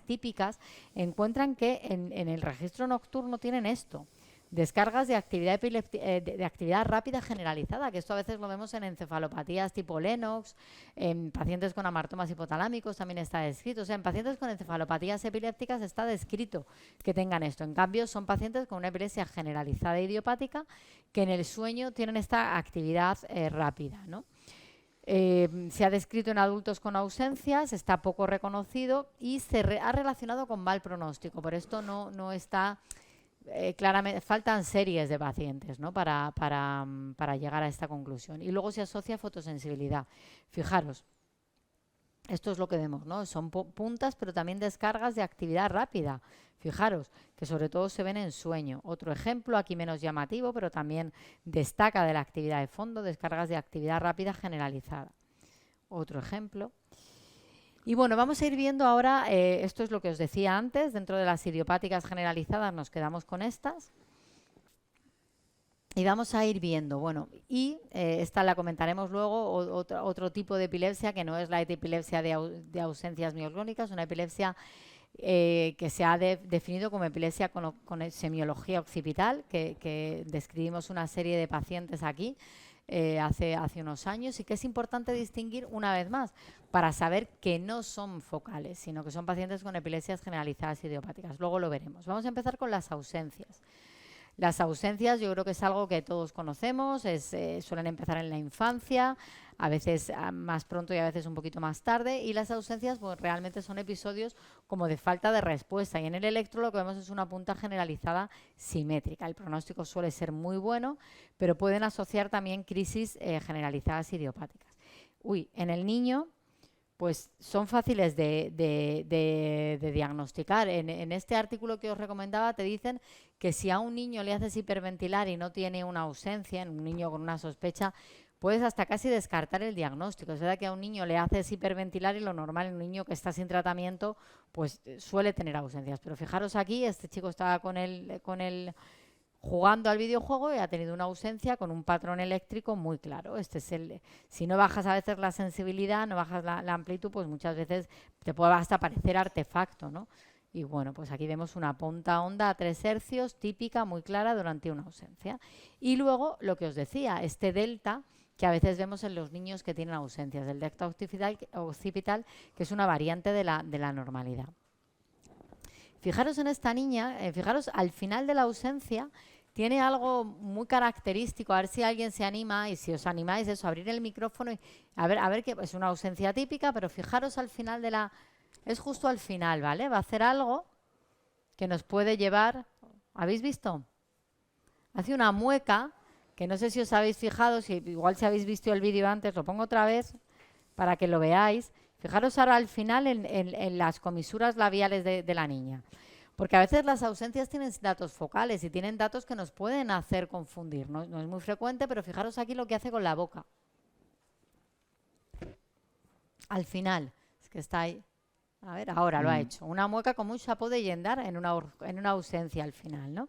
típicas, encuentran que en el registro nocturno tienen esto. Descargas de actividad, de actividad rápida generalizada, que esto a veces lo vemos en encefalopatías tipo Lennox, en pacientes con amartomas hipotalámicos también está descrito. O sea, en pacientes con encefalopatías epilépticas está descrito que tengan esto. En cambio, son pacientes con una epilepsia generalizada idiopática que en el sueño tienen esta actividad rápida, ¿no? Se ha descrito en adultos con ausencias, está poco reconocido y se ha relacionado con mal pronóstico. Por esto no está... claramente faltan series de pacientes, ¿no? para llegar a esta conclusión. Y luego se asocia a fotosensibilidad. Fijaros, esto es lo que vemos, ¿no? Son puntas, pero también descargas de actividad rápida. Fijaros, que sobre todo se ven en sueño. Otro ejemplo, aquí menos llamativo, pero también destaca de la actividad de fondo, descargas de actividad rápida generalizada. Otro ejemplo. Y bueno, vamos a ir viendo ahora, esto es lo que os decía antes, dentro de las idiopáticas generalizadas nos quedamos con estas. Y vamos a ir viendo, bueno, y esta la comentaremos luego, otro tipo de epilepsia que no es la epilepsia de ausencias mioclónicas, una epilepsia que se ha definido como epilepsia con semiología occipital, que describimos una serie de pacientes aquí. Hace unos años y que es importante distinguir una vez más para saber que no son focales, sino que son pacientes con epilepsias generalizadas idiopáticas. Luego lo veremos. Vamos a empezar con las ausencias. Las ausencias yo creo que es algo que todos conocemos, suelen empezar en la infancia, a veces más pronto y a veces un poquito más tarde, y las ausencias pues, realmente son episodios como de falta de respuesta, y en el electro lo que vemos es una punta generalizada simétrica. El pronóstico suele ser muy bueno, pero pueden asociar también crisis generalizadas idiopáticas. En el niño pues son fáciles de diagnosticar. En este artículo que os recomendaba te dicen que si a un niño le haces hiperventilar y no tiene una ausencia, en un niño con una sospecha, puedes hasta casi descartar el diagnóstico. Es verdad que a un niño le haces hiperventilar y lo normal en un niño que está sin tratamiento pues suele tener ausencias. Pero fijaros aquí, este chico estaba con el jugando al videojuego y ha tenido una ausencia con un patrón eléctrico muy claro. Si no bajas a veces la sensibilidad, no bajas la amplitud, pues muchas veces te puede hasta parecer artefacto, ¿no? Y bueno, pues aquí vemos una punta onda a 3 hercios, típica, muy clara durante una ausencia. Y luego, lo que os decía, este delta que a veces vemos en los niños que tienen ausencias, el delta occipital, que es una variante de la normalidad. Fijaros en esta niña, fijaros al final de la ausencia, tiene algo muy característico, a ver si alguien se anima y si os animáis eso, abrir el micrófono y a ver que es una ausencia típica, pero fijaros al final es justo al final, ¿vale? Va a hacer algo que nos puede llevar, ¿habéis visto? Hace una mueca, que no sé si os habéis fijado, igual si habéis visto el vídeo antes, lo pongo otra vez para que lo veáis. Fijaros ahora al final en las comisuras labiales de la niña. Porque a veces las ausencias tienen datos focales y tienen datos que nos pueden hacer confundir. No es muy frecuente, pero fijaros aquí lo que hace con la boca. Al final, es que está ahí. A ver, ahora lo ha hecho. Una mueca como un chapeau de Yendar en una ausencia al final, ¿no?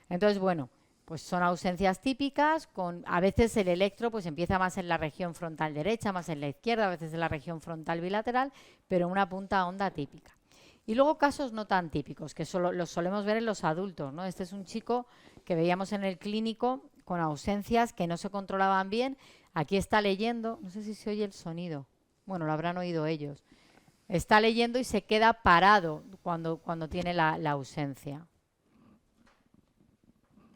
Entonces, bueno, pues son ausencias típicas. A veces el electro pues empieza más en la región frontal derecha, más en la izquierda, a veces en la región frontal bilateral, pero una punta onda típica. Y luego casos no tan típicos, que los solemos ver en los adultos, ¿no? Este es un chico que veíamos en el clínico con ausencias que no se controlaban bien. Aquí está leyendo, no sé si se oye el sonido. Bueno, lo habrán oído ellos. Está leyendo y se queda parado cuando tiene la ausencia.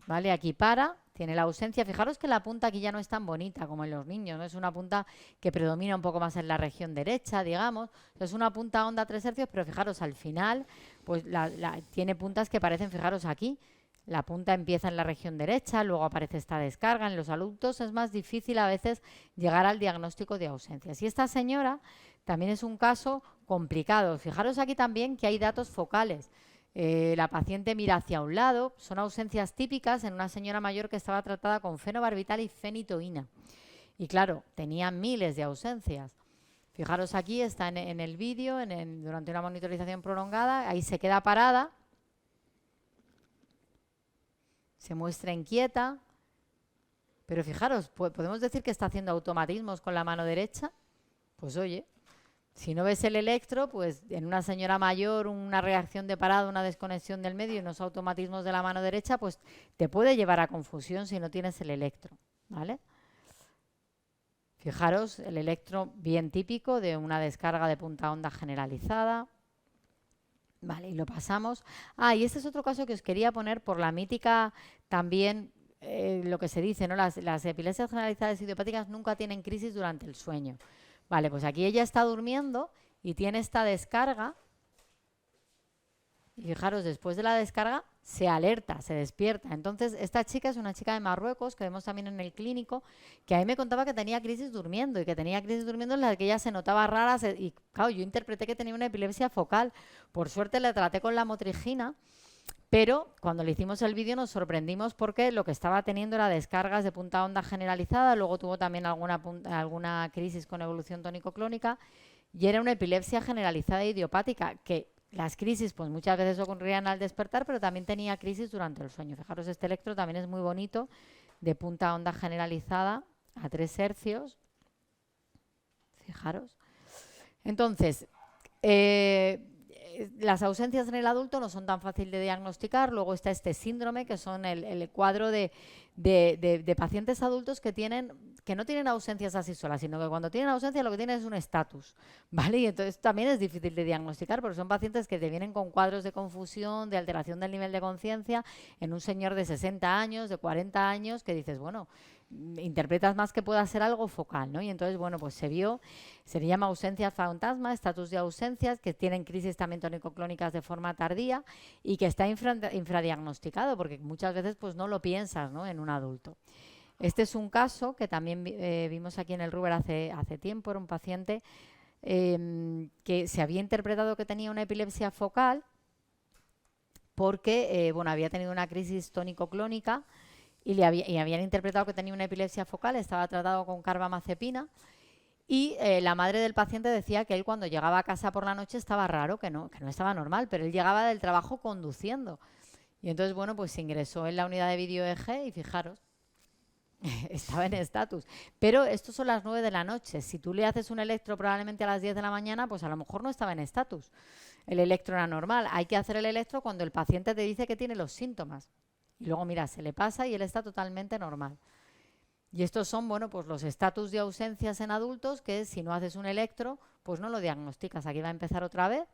¿Vale? Aquí para, tiene la ausencia. Fijaros que la punta aquí ya no es tan bonita como en los niños, ¿no? Es una punta que predomina un poco más en la región derecha, digamos. Es una punta onda 3 hercios, pero fijaros, al final pues tiene puntas que parecen, fijaros aquí, la punta empieza en la región derecha, luego aparece esta descarga. En los adultos es más difícil a veces llegar al diagnóstico de ausencias. Y esta señora también es un caso complicado. Fijaros aquí también que hay datos focales. La paciente mira hacia un lado, son ausencias típicas en una señora mayor que estaba tratada con fenobarbital y fenitoína. Y claro, tenía miles de ausencias. Fijaros aquí, está en el vídeo, durante una monitorización prolongada, ahí se queda parada, se muestra inquieta, pero fijaros, ¿podemos decir que está haciendo automatismos con la mano derecha? Pues oye, si no ves el electro, pues en una señora mayor, una reacción de parado, una desconexión del medio y unos automatismos de la mano derecha, pues te puede llevar a confusión si no tienes el electro, ¿vale? Fijaros, el electro bien típico de una descarga de punta onda generalizada. Vale, y lo pasamos. Y este es otro caso que os quería poner por la mítica también, lo que se dice, ¿no? Las epilepsias generalizadas idiopáticas nunca tienen crisis durante el sueño. Vale, pues aquí ella está durmiendo y tiene esta descarga. Y fijaros, después de la descarga se alerta, se despierta. Entonces, esta chica es una chica de Marruecos, que vemos también en el clínico, que a mí me contaba que tenía crisis durmiendo y que tenía crisis durmiendo en la que ella se notaba rara. Y claro, yo interpreté que tenía una epilepsia focal. Por suerte le traté con la motrigina, pero cuando le hicimos el vídeo nos sorprendimos porque lo que estaba teniendo era descargas de punta onda generalizada, luego tuvo también alguna crisis con evolución tónico-clónica y era una epilepsia generalizada idiopática, que las crisis pues muchas veces ocurrían al despertar, pero también tenía crisis durante el sueño. Fijaros, este electro también es muy bonito, de punta onda generalizada a 3 hercios. Fijaros. Entonces, las ausencias en el adulto no son tan fáciles de diagnosticar. Luego está este síndrome, que son el cuadro de pacientes adultos que no tienen ausencias así solas, sino que cuando tienen ausencia lo que tienen es un estatus, ¿vale? Y entonces también es difícil de diagnosticar, porque son pacientes que te vienen con cuadros de confusión, de alteración del nivel de conciencia, en un señor de 60 años, de 40 años, que dices, bueno, interpretas más que pueda ser algo focal, ¿no? Y entonces, bueno, pues se le llama ausencia fantasma, estatus de ausencias, que tienen crisis también tónico-clónicas de forma tardía y que está infradiagnosticado, porque muchas veces pues no lo piensas, ¿no?, en un adulto. Este es un caso que también vimos aquí en el Ruber hace tiempo. Era un paciente que se había interpretado que tenía una epilepsia focal porque bueno, había tenido una crisis tónico-clónica y habían interpretado que tenía una epilepsia focal. Estaba tratado con carbamazepina y la madre del paciente decía que él, cuando llegaba a casa por la noche, estaba raro, que no estaba normal, pero él llegaba del trabajo conduciendo. Y entonces, bueno, pues se ingresó en la unidad de vídeo EG y fijaros, estaba en estatus. Pero esto son las 9 de la noche. Si tú le haces un electro probablemente a las 10 de la mañana, pues a lo mejor no estaba en estatus. El electro era normal. Hay que hacer el electro cuando el paciente te dice que tiene los síntomas. Y luego, mira, se le pasa y él está totalmente normal. Y estos son, bueno, pues los estatus de ausencias en adultos que si no haces un electro, pues no lo diagnosticas. Aquí va a empezar otra vez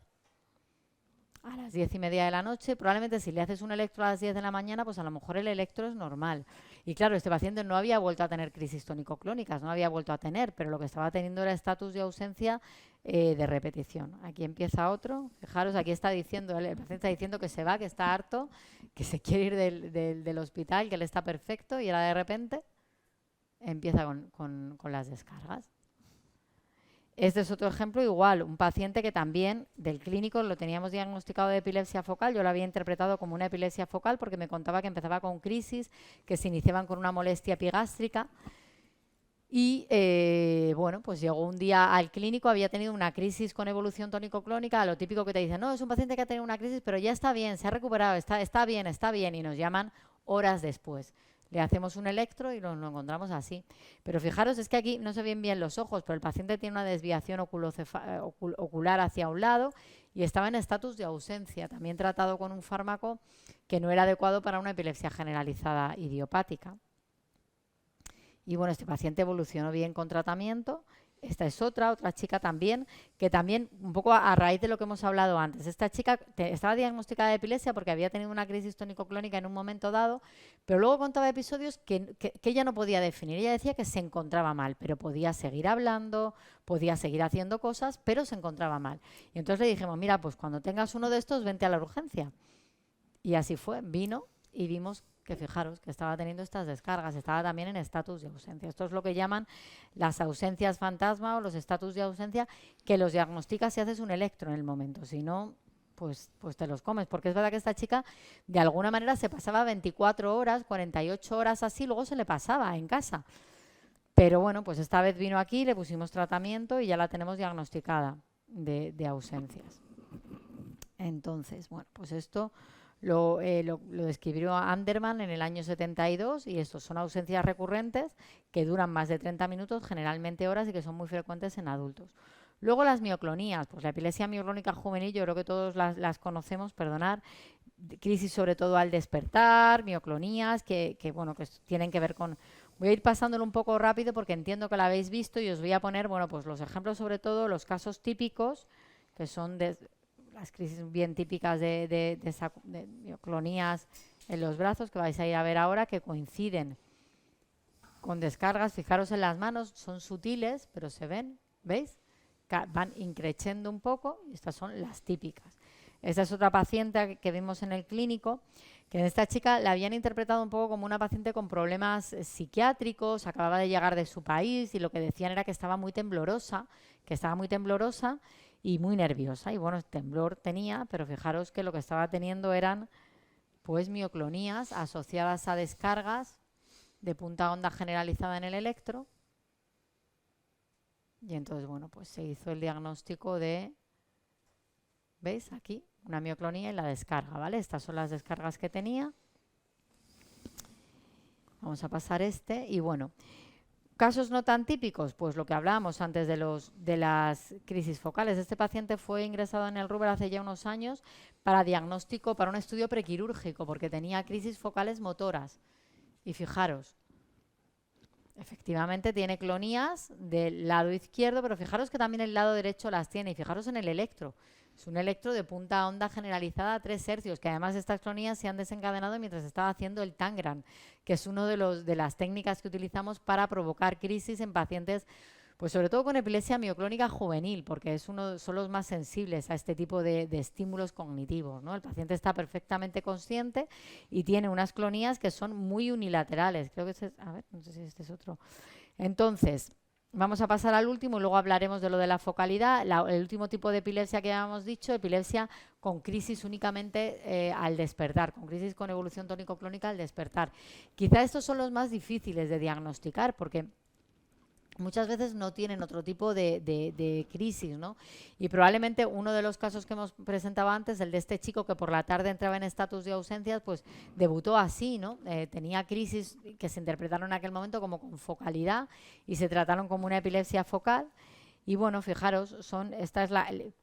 a las 10:30 de la noche. Probablemente si le haces un electro a las 10 de la mañana, pues a lo mejor el electro es normal. Y claro, este paciente no había vuelto a tener crisis tónico-clónicas, no había vuelto a tener, pero lo que estaba teniendo era estatus de ausencia de repetición. Aquí empieza otro. Fijaros, aquí está diciendo, el paciente está diciendo que se va, que está harto, que se quiere ir del hospital, que él está perfecto, y ahora de repente empieza con las descargas. Este es otro ejemplo igual, un paciente que también del clínico lo teníamos diagnosticado de epilepsia focal, yo lo había interpretado como una epilepsia focal porque me contaba que empezaba con crisis, que se iniciaban con una molestia epigástrica y bueno, pues llegó un día al clínico, había tenido una crisis con evolución tónico-clónica, lo típico que te dicen, no, es un paciente que ha tenido una crisis pero ya está bien, se ha recuperado, está bien y nos llaman horas después. Le hacemos un electro y lo encontramos así. Pero fijaros, es que aquí no se ven bien los ojos, pero el paciente tiene una desviación ocular hacia un lado y estaba en estatus de ausencia, también tratado con un fármaco que no era adecuado para una epilepsia generalizada idiopática. Y bueno, este paciente evolucionó bien con tratamiento. Esta es otra chica también, que también, un poco a raíz de lo que hemos hablado antes, esta chica estaba diagnosticada de epilepsia porque había tenido una crisis tónico-clónica en un momento dado, pero luego contaba episodios que ella no podía definir. Ella decía que se encontraba mal, pero podía seguir hablando, podía seguir haciendo cosas, pero se encontraba mal. Y entonces le dijimos, mira, pues cuando tengas uno de estos, vente a la urgencia. Y así fue, vino y vimos que fijaros que estaba teniendo estas descargas, estaba también en estatus de ausencia. Esto es lo que llaman las ausencias fantasma o los estatus de ausencia, que los diagnosticas si haces un electro en el momento, si no, pues te los comes, porque es verdad que esta chica de alguna manera se pasaba 24 horas, 48 horas así, luego se le pasaba en casa. Pero bueno, pues esta vez vino aquí, le pusimos tratamiento y ya la tenemos diagnosticada de ausencias. Entonces, bueno, pues esto lo describió Anderman en el año 72 y estos son ausencias recurrentes que duran más de 30 minutos, generalmente horas, y que son muy frecuentes en adultos. Luego las mioclonías, pues la epilepsia mioclónica juvenil, yo creo que todos las conocemos, perdonad, crisis sobre todo al despertar, mioclonías que bueno, que tienen que ver con... Voy a ir pasándolo un poco rápido porque entiendo que la habéis visto y os voy a poner, bueno, pues los ejemplos, sobre todo los casos típicos, que son las crisis bien típicas de mioclonías en los brazos, que vais a ir a ver ahora, que coinciden con descargas. Fijaros en las manos, son sutiles, pero se ven, ¿veis? Van increciendo un poco y estas son las típicas. Esta es otra paciente que vimos en el clínico, que en esta chica la habían interpretado un poco como una paciente con problemas psiquiátricos, acababa de llegar de su país y lo que decían era que estaba muy temblorosa, y muy nerviosa. Y bueno, temblor tenía, pero fijaros que lo que estaba teniendo eran pues mioclonías asociadas a descargas de punta onda generalizada en el electro. Y entonces, bueno, pues se hizo el diagnóstico de, ¿veis? Aquí, una mioclonía y la descarga, ¿vale? Estas son las descargas que tenía. Vamos a pasar y bueno, casos no tan típicos, pues lo que hablábamos antes de las crisis focales. Este paciente fue ingresado en el Ruber hace ya unos años para diagnóstico, para un estudio prequirúrgico, porque tenía crisis focales motoras. Y fijaros, efectivamente tiene clonías del lado izquierdo, pero fijaros que también el lado derecho las tiene. Y fijaros en el electro. Es un electro de punta onda generalizada a 3 hercios, que además estas clonías se han desencadenado mientras estaba haciendo el Tangram, que es una de las técnicas que utilizamos para provocar crisis en pacientes, pues sobre todo con epilepsia mioclónica juvenil, porque son los más sensibles a este tipo de estímulos cognitivos, ¿no? El paciente está perfectamente consciente y tiene unas clonías que son muy unilaterales. Creo que a ver, no sé si este es otro. Entonces, vamos a pasar al último y luego hablaremos de lo de la focalidad. El último tipo de epilepsia que habíamos dicho, epilepsia con crisis únicamente al despertar, con crisis con evolución tónico-clónica al despertar. Quizá estos son los más difíciles de diagnosticar porque muchas veces no tienen otro tipo de crisis, ¿no? Y probablemente uno de los casos que hemos presentado antes, el de este chico que por la tarde entraba en estatus de ausencias, pues debutó así, ¿no? Tenía crisis que se interpretaron en aquel momento como con focalidad y se trataron como una epilepsia focal. Y bueno, fijaros,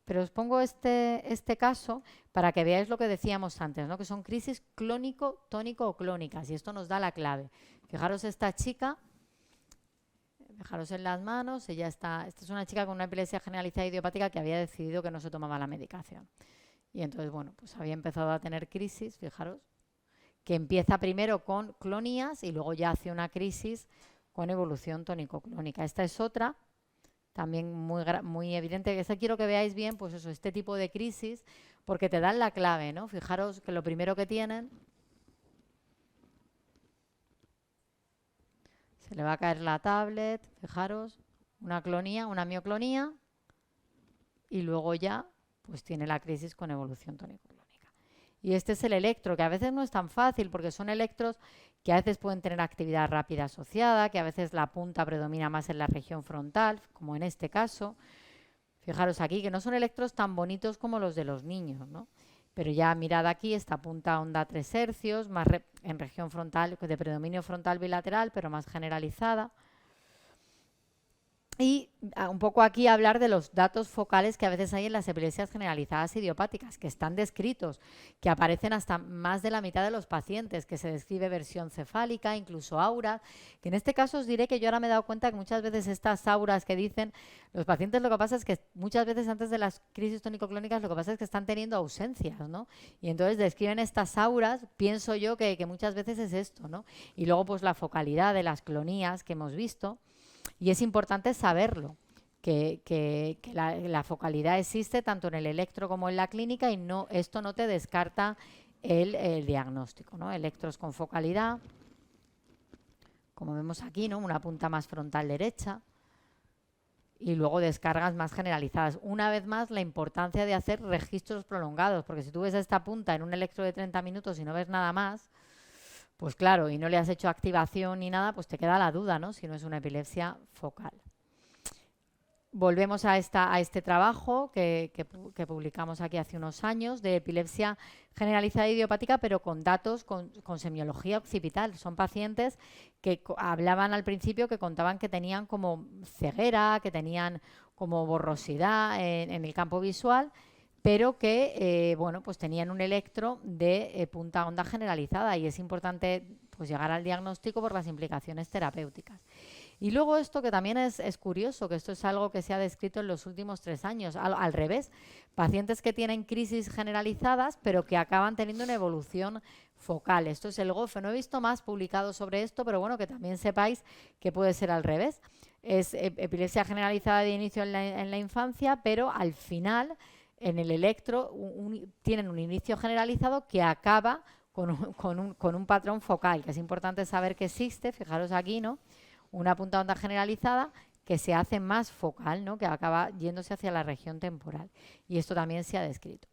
pero os pongo este caso para que veáis lo que decíamos antes, ¿no? Que son crisis clónico, tónico o clónicas, y esto nos da la clave. Fijaros esta chica. Fijaros en las manos, esta es una chica con una epilepsia generalizada idiopática que había decidido que no se tomaba la medicación. Y entonces, bueno, pues había empezado a tener crisis, fijaros, que empieza primero con clonías y luego ya hace una crisis con evolución tónico-clónica. Esta es otra, también muy evidente, que esta quiero que veáis bien, pues eso, este tipo de crisis, porque te dan la clave, ¿no? Fijaros que lo primero que tienen... Se le va a caer la tablet, fijaros, una mioclonía. y luego ya pues tiene la crisis con evolución tónico-clónica. Y este es el electro, que a veces no es tan fácil porque son electros que a veces pueden tener actividad rápida asociada, que a veces la punta predomina más en la región frontal, como en este caso. Fijaros aquí que no son electros tan bonitos como los de los niños, ¿no? Pero ya mirad aquí, esta punta onda 3 hercios, más en región frontal, de predominio frontal bilateral, pero más generalizada. Y un poco aquí hablar de los datos focales que a veces hay en las epilepsias generalizadas idiopáticas, que están descritos, que aparecen hasta más de la mitad de los pacientes, que se describe versión cefálica, incluso auras, que en este caso os diré que yo ahora me he dado cuenta que muchas veces estas auras que dicen los pacientes, lo que pasa es que muchas veces antes de las crisis tónico-clónicas lo que pasa es que están teniendo ausencias, ¿no? Y entonces describen estas auras, pienso yo que muchas veces es esto, ¿no? Y luego pues la focalidad de las clonías que hemos visto. Y es importante saberlo, que la focalidad existe tanto en el electro como en la clínica y esto no te descarta el diagnóstico, ¿no? Electros con focalidad, como vemos aquí, ¿no? Una punta más frontal derecha y luego descargas más generalizadas. Una vez más, la importancia de hacer registros prolongados, porque si tú ves esta punta en un electro de 30 minutos y no ves nada más, pues claro, y no le has hecho activación ni nada, pues te queda la duda, ¿no? Si no es una epilepsia focal. Volvemos a este trabajo que publicamos aquí hace unos años de epilepsia generalizada idiopática, pero con datos con semiología occipital. Son pacientes que hablaban al principio que contaban que tenían como ceguera, que tenían como borrosidad en el campo visual, pero que bueno, pues tenían un electro de punta onda generalizada y es importante pues llegar al diagnóstico por las implicaciones terapéuticas. Y luego esto que también es curioso, que esto es algo que se ha descrito en los últimos 3 años, al revés, pacientes que tienen crisis generalizadas pero que acaban teniendo una evolución focal. Esto es el GOFE, no he visto más publicado sobre esto, pero bueno, que también sepáis que puede ser al revés. Es epilepsia generalizada de inicio en la infancia, pero al final en el electro tienen un inicio generalizado que acaba con un patrón focal, que es importante saber que existe, fijaros aquí, ¿no? Una punta onda generalizada que se hace más focal, ¿no? Que acaba yéndose hacia la región temporal. Y esto también se ha descrito.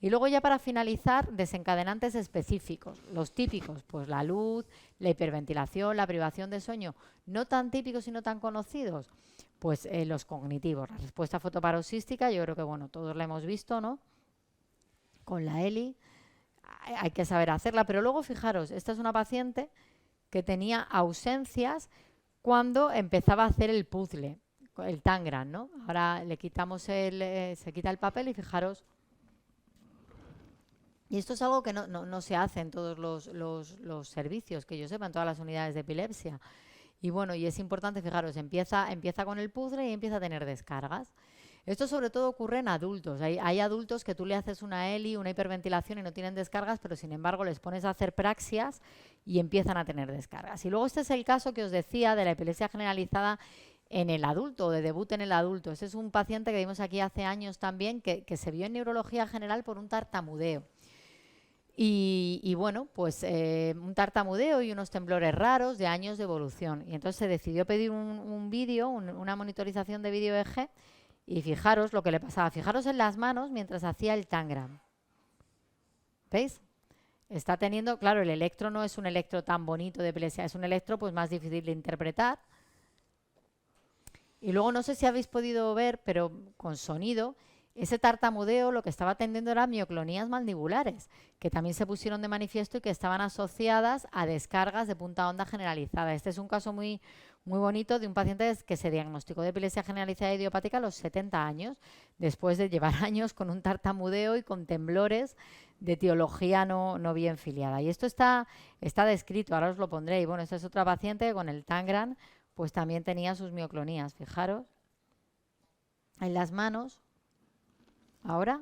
Y luego ya para finalizar, desencadenantes específicos. Los típicos, pues la luz, la hiperventilación, la privación de sueño. No tan típicos y no tan conocidos, pues los cognitivos. La respuesta fotoparoxística, yo creo que bueno, todos la hemos visto, ¿no? Con la ELI. Hay que saber hacerla. Pero luego, fijaros, esta es una paciente que tenía ausencias cuando empezaba a hacer el puzzle, el Tangram, ¿no? Ahora le quitamos se quita el papel y fijaros. Y esto es algo que no se hace en todos los servicios, que yo sepa, en todas las unidades de epilepsia. Y bueno, y es importante, fijaros, empieza con el puzzle y empieza a tener descargas. Esto sobre todo ocurre en adultos. Hay adultos que tú le haces una ELI, una hiperventilación y no tienen descargas, pero sin embargo les pones a hacer praxias y empiezan a tener descargas. Y luego este es el caso que os decía de la epilepsia generalizada en el adulto, o de debut en el adulto. Ese es un paciente que vimos aquí hace años también, que se vio en neurología general por un tartamudeo. Y bueno, pues un tartamudeo y unos temblores raros de años de evolución. Y entonces se decidió pedir un vídeo, una monitorización de vídeo EEG, y fijaros lo que le pasaba. Fijaros en las manos mientras hacía el Tangram. ¿Veis? Está teniendo, claro, el electro no es un electro tan bonito de epilepsia, es un electro pues más difícil de interpretar. Y luego no sé si habéis podido ver, pero con sonido, ese tartamudeo lo que estaba atendiendo eran mioclonías mandibulares, que también se pusieron de manifiesto y que estaban asociadas a descargas de punta onda generalizada. Este es un caso muy bonito de un paciente que se diagnosticó de epilepsia generalizada idiopática a los 70 años, después de llevar años con un tartamudeo y con temblores de etiología no bien filiada. Y esto está descrito, ahora os lo pondré. Y bueno, esta es otra paciente que con el Tangram pues también tenía sus mioclonías. Fijaros en las manos. Ahora.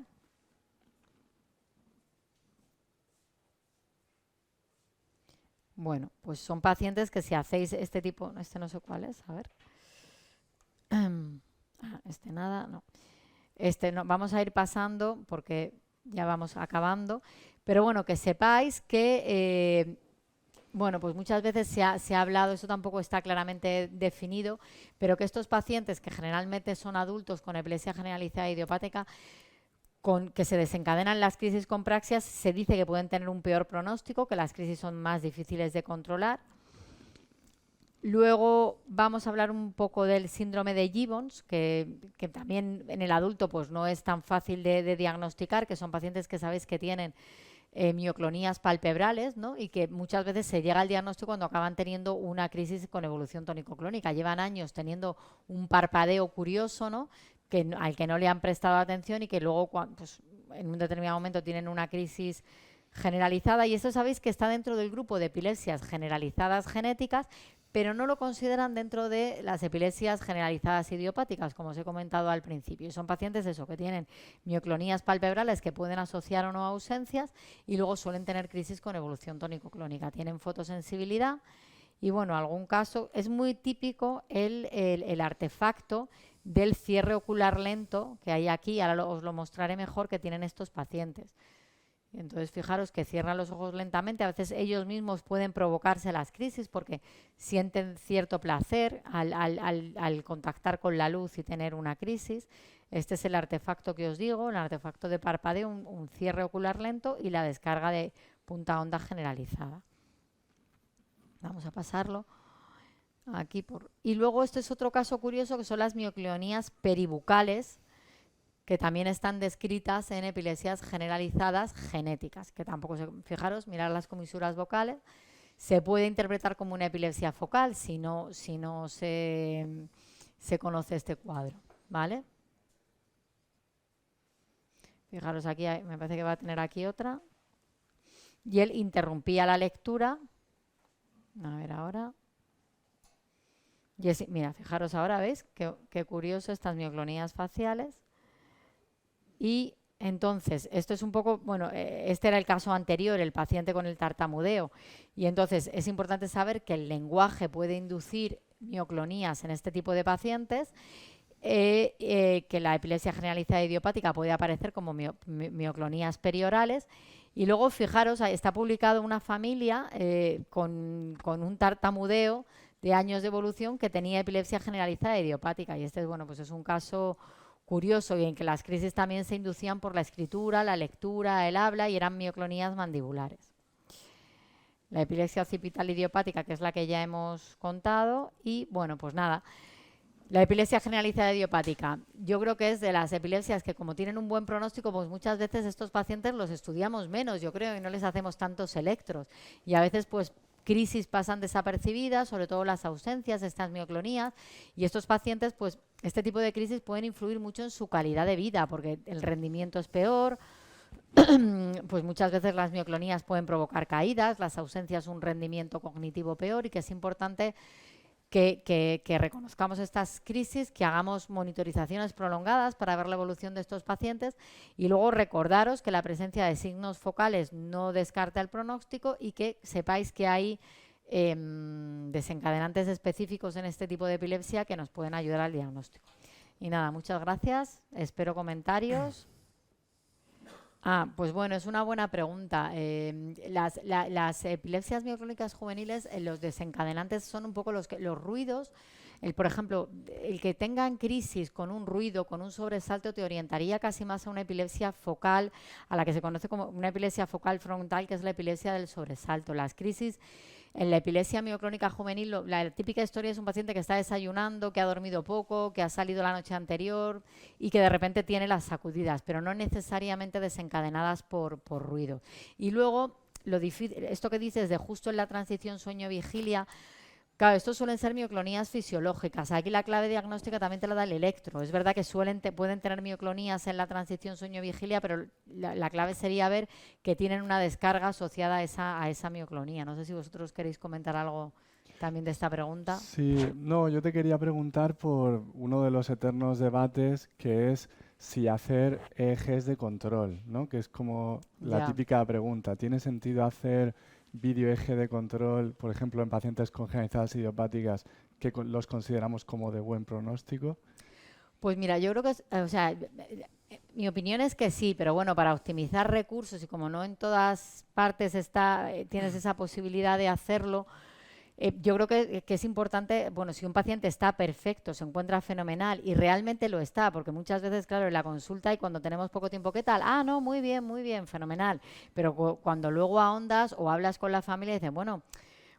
Bueno, pues son pacientes que si hacéis este tipo, este no sé cuál es, a ver. Este nada, no. Este no, vamos a ir pasando porque ya vamos acabando. Pero bueno, que sepáis que Bueno, pues muchas veces se ha hablado, eso tampoco está claramente definido, pero que estos pacientes, que generalmente son adultos con epilepsia generalizada idiopática, que se desencadenan las crisis con praxias, se dice que pueden tener un peor pronóstico, que las crisis son más difíciles de controlar. Luego vamos a hablar un poco del síndrome de Gibbons, que también en el adulto pues no es tan fácil de diagnosticar, que son pacientes que sabéis que tienen mioclonías palpebrales, ¿no? Y que muchas veces se llega al diagnóstico cuando acaban teniendo una crisis con evolución tónico-clónica. Llevan años teniendo un parpadeo curioso, ¿no? Al que no le han prestado atención y que luego pues, en un determinado momento tienen una crisis generalizada. Y esto sabéis que está dentro del grupo de epilepsias generalizadas genéticas, pero no lo consideran dentro de las epilepsias generalizadas idiopáticas, como os he comentado al principio. Y son pacientes que tienen mioclonías palpebrales que pueden asociar o no a ausencias y luego suelen tener crisis con evolución tónico-clónica. Tienen fotosensibilidad y, bueno, algún caso es muy típico el artefacto del cierre ocular lento que hay aquí. Ahora os lo mostraré mejor, que tienen estos pacientes. Entonces, fijaros que cierran los ojos lentamente. A veces ellos mismos pueden provocarse las crisis porque sienten cierto placer al contactar con la luz y tener una crisis. Este es el artefacto que os digo, el artefacto de parpadeo, un cierre ocular lento y la descarga de punta onda generalizada. Vamos a pasarlo aquí. Y luego este es otro caso curioso, que son las mioclonías peribucales, que también están descritas en epilepsias generalizadas genéticas, que tampoco fijaros, mirar las comisuras vocales, se puede interpretar como una epilepsia focal si no se conoce este cuadro, ¿vale? Fijaros aquí, me parece que va a tener aquí otra. Y él interrumpía la lectura. A ver ahora. Y mira, fijaros ahora, ¿veis? Qué curioso estas mioclonías faciales. Y entonces, esto es un poco, bueno, este era el caso anterior, el paciente con el tartamudeo. Y entonces es importante saber que el lenguaje puede inducir mioclonías en este tipo de pacientes, que la epilepsia generalizada idiopática puede aparecer como mioclonías periorales. Y luego, fijaros, está publicado una familia con un tartamudeo de años de evolución que tenía epilepsia generalizada idiopática. Y este, bueno, pues es un caso curioso y en que las crisis también se inducían por la escritura, la lectura, el habla y eran mioclonías mandibulares. La epilepsia occipital idiopática, que es la que ya hemos contado, y bueno, pues nada, la epilepsia generalizada idiopática. Yo creo que es de las epilepsias que, como tienen un buen pronóstico, pues muchas veces estos pacientes los estudiamos menos, yo creo, y no les hacemos tantos electros. Y a veces, pues, crisis pasan desapercibidas, sobre todo las ausencias, estas mioclonías, y estos pacientes, pues, este tipo de crisis pueden influir mucho en su calidad de vida, porque el rendimiento es peor, pues muchas veces las mioclonías pueden provocar caídas, las ausencias un rendimiento cognitivo peor, y que es importante que reconozcamos estas crisis, que hagamos monitorizaciones prolongadas para ver la evolución de estos pacientes y luego recordaros que la presencia de signos focales no descarta el pronóstico y que sepáis que hay desencadenantes específicos en este tipo de epilepsia que nos pueden ayudar al diagnóstico. Y nada, muchas gracias. Espero comentarios. Pues bueno, es una buena pregunta. Las epilepsias mioclónicas juveniles, los desencadenantes son un poco los ruidos. Por ejemplo, el que tengan crisis con un ruido, con un sobresalto, te orientaría casi más a una epilepsia focal, a la que se conoce como una epilepsia focal frontal, que es la epilepsia del sobresalto. Las crisis en la epilepsia mioclónica juvenil, la típica historia es un paciente que está desayunando, que ha dormido poco, que ha salido la noche anterior y que de repente tiene las sacudidas, pero no necesariamente desencadenadas por ruido. Y luego, esto que dices de justo en la transición sueño-vigilia, claro, estos suelen ser mioclonías fisiológicas. Aquí la clave diagnóstica también te la da el electro. Es verdad que pueden tener mioclonías en la transición sueño-vigilia, pero la clave sería ver que tienen una descarga asociada a esa mioclonía. No sé si vosotros queréis comentar algo también de esta pregunta.
Sí, no, yo te quería preguntar por uno de los eternos debates, que es si hacer ejes de control, ¿no? Que es como la típica pregunta. ¿Tiene sentido hacer videoeje de control, por ejemplo, en pacientes con generalizadas idiopáticas que los consideramos como de buen pronóstico?
Pues mira, yo creo que Mi opinión es que sí, pero bueno, para optimizar recursos y como no en todas partes tienes esa posibilidad de hacerlo, yo creo que es importante, bueno, si un paciente está perfecto, se encuentra fenomenal y realmente lo está, porque muchas veces, claro, en la consulta y cuando tenemos poco tiempo, ¿qué tal? Ah, no, muy bien, fenomenal. Pero cuando luego ahondas o hablas con la familia y dicen, bueno,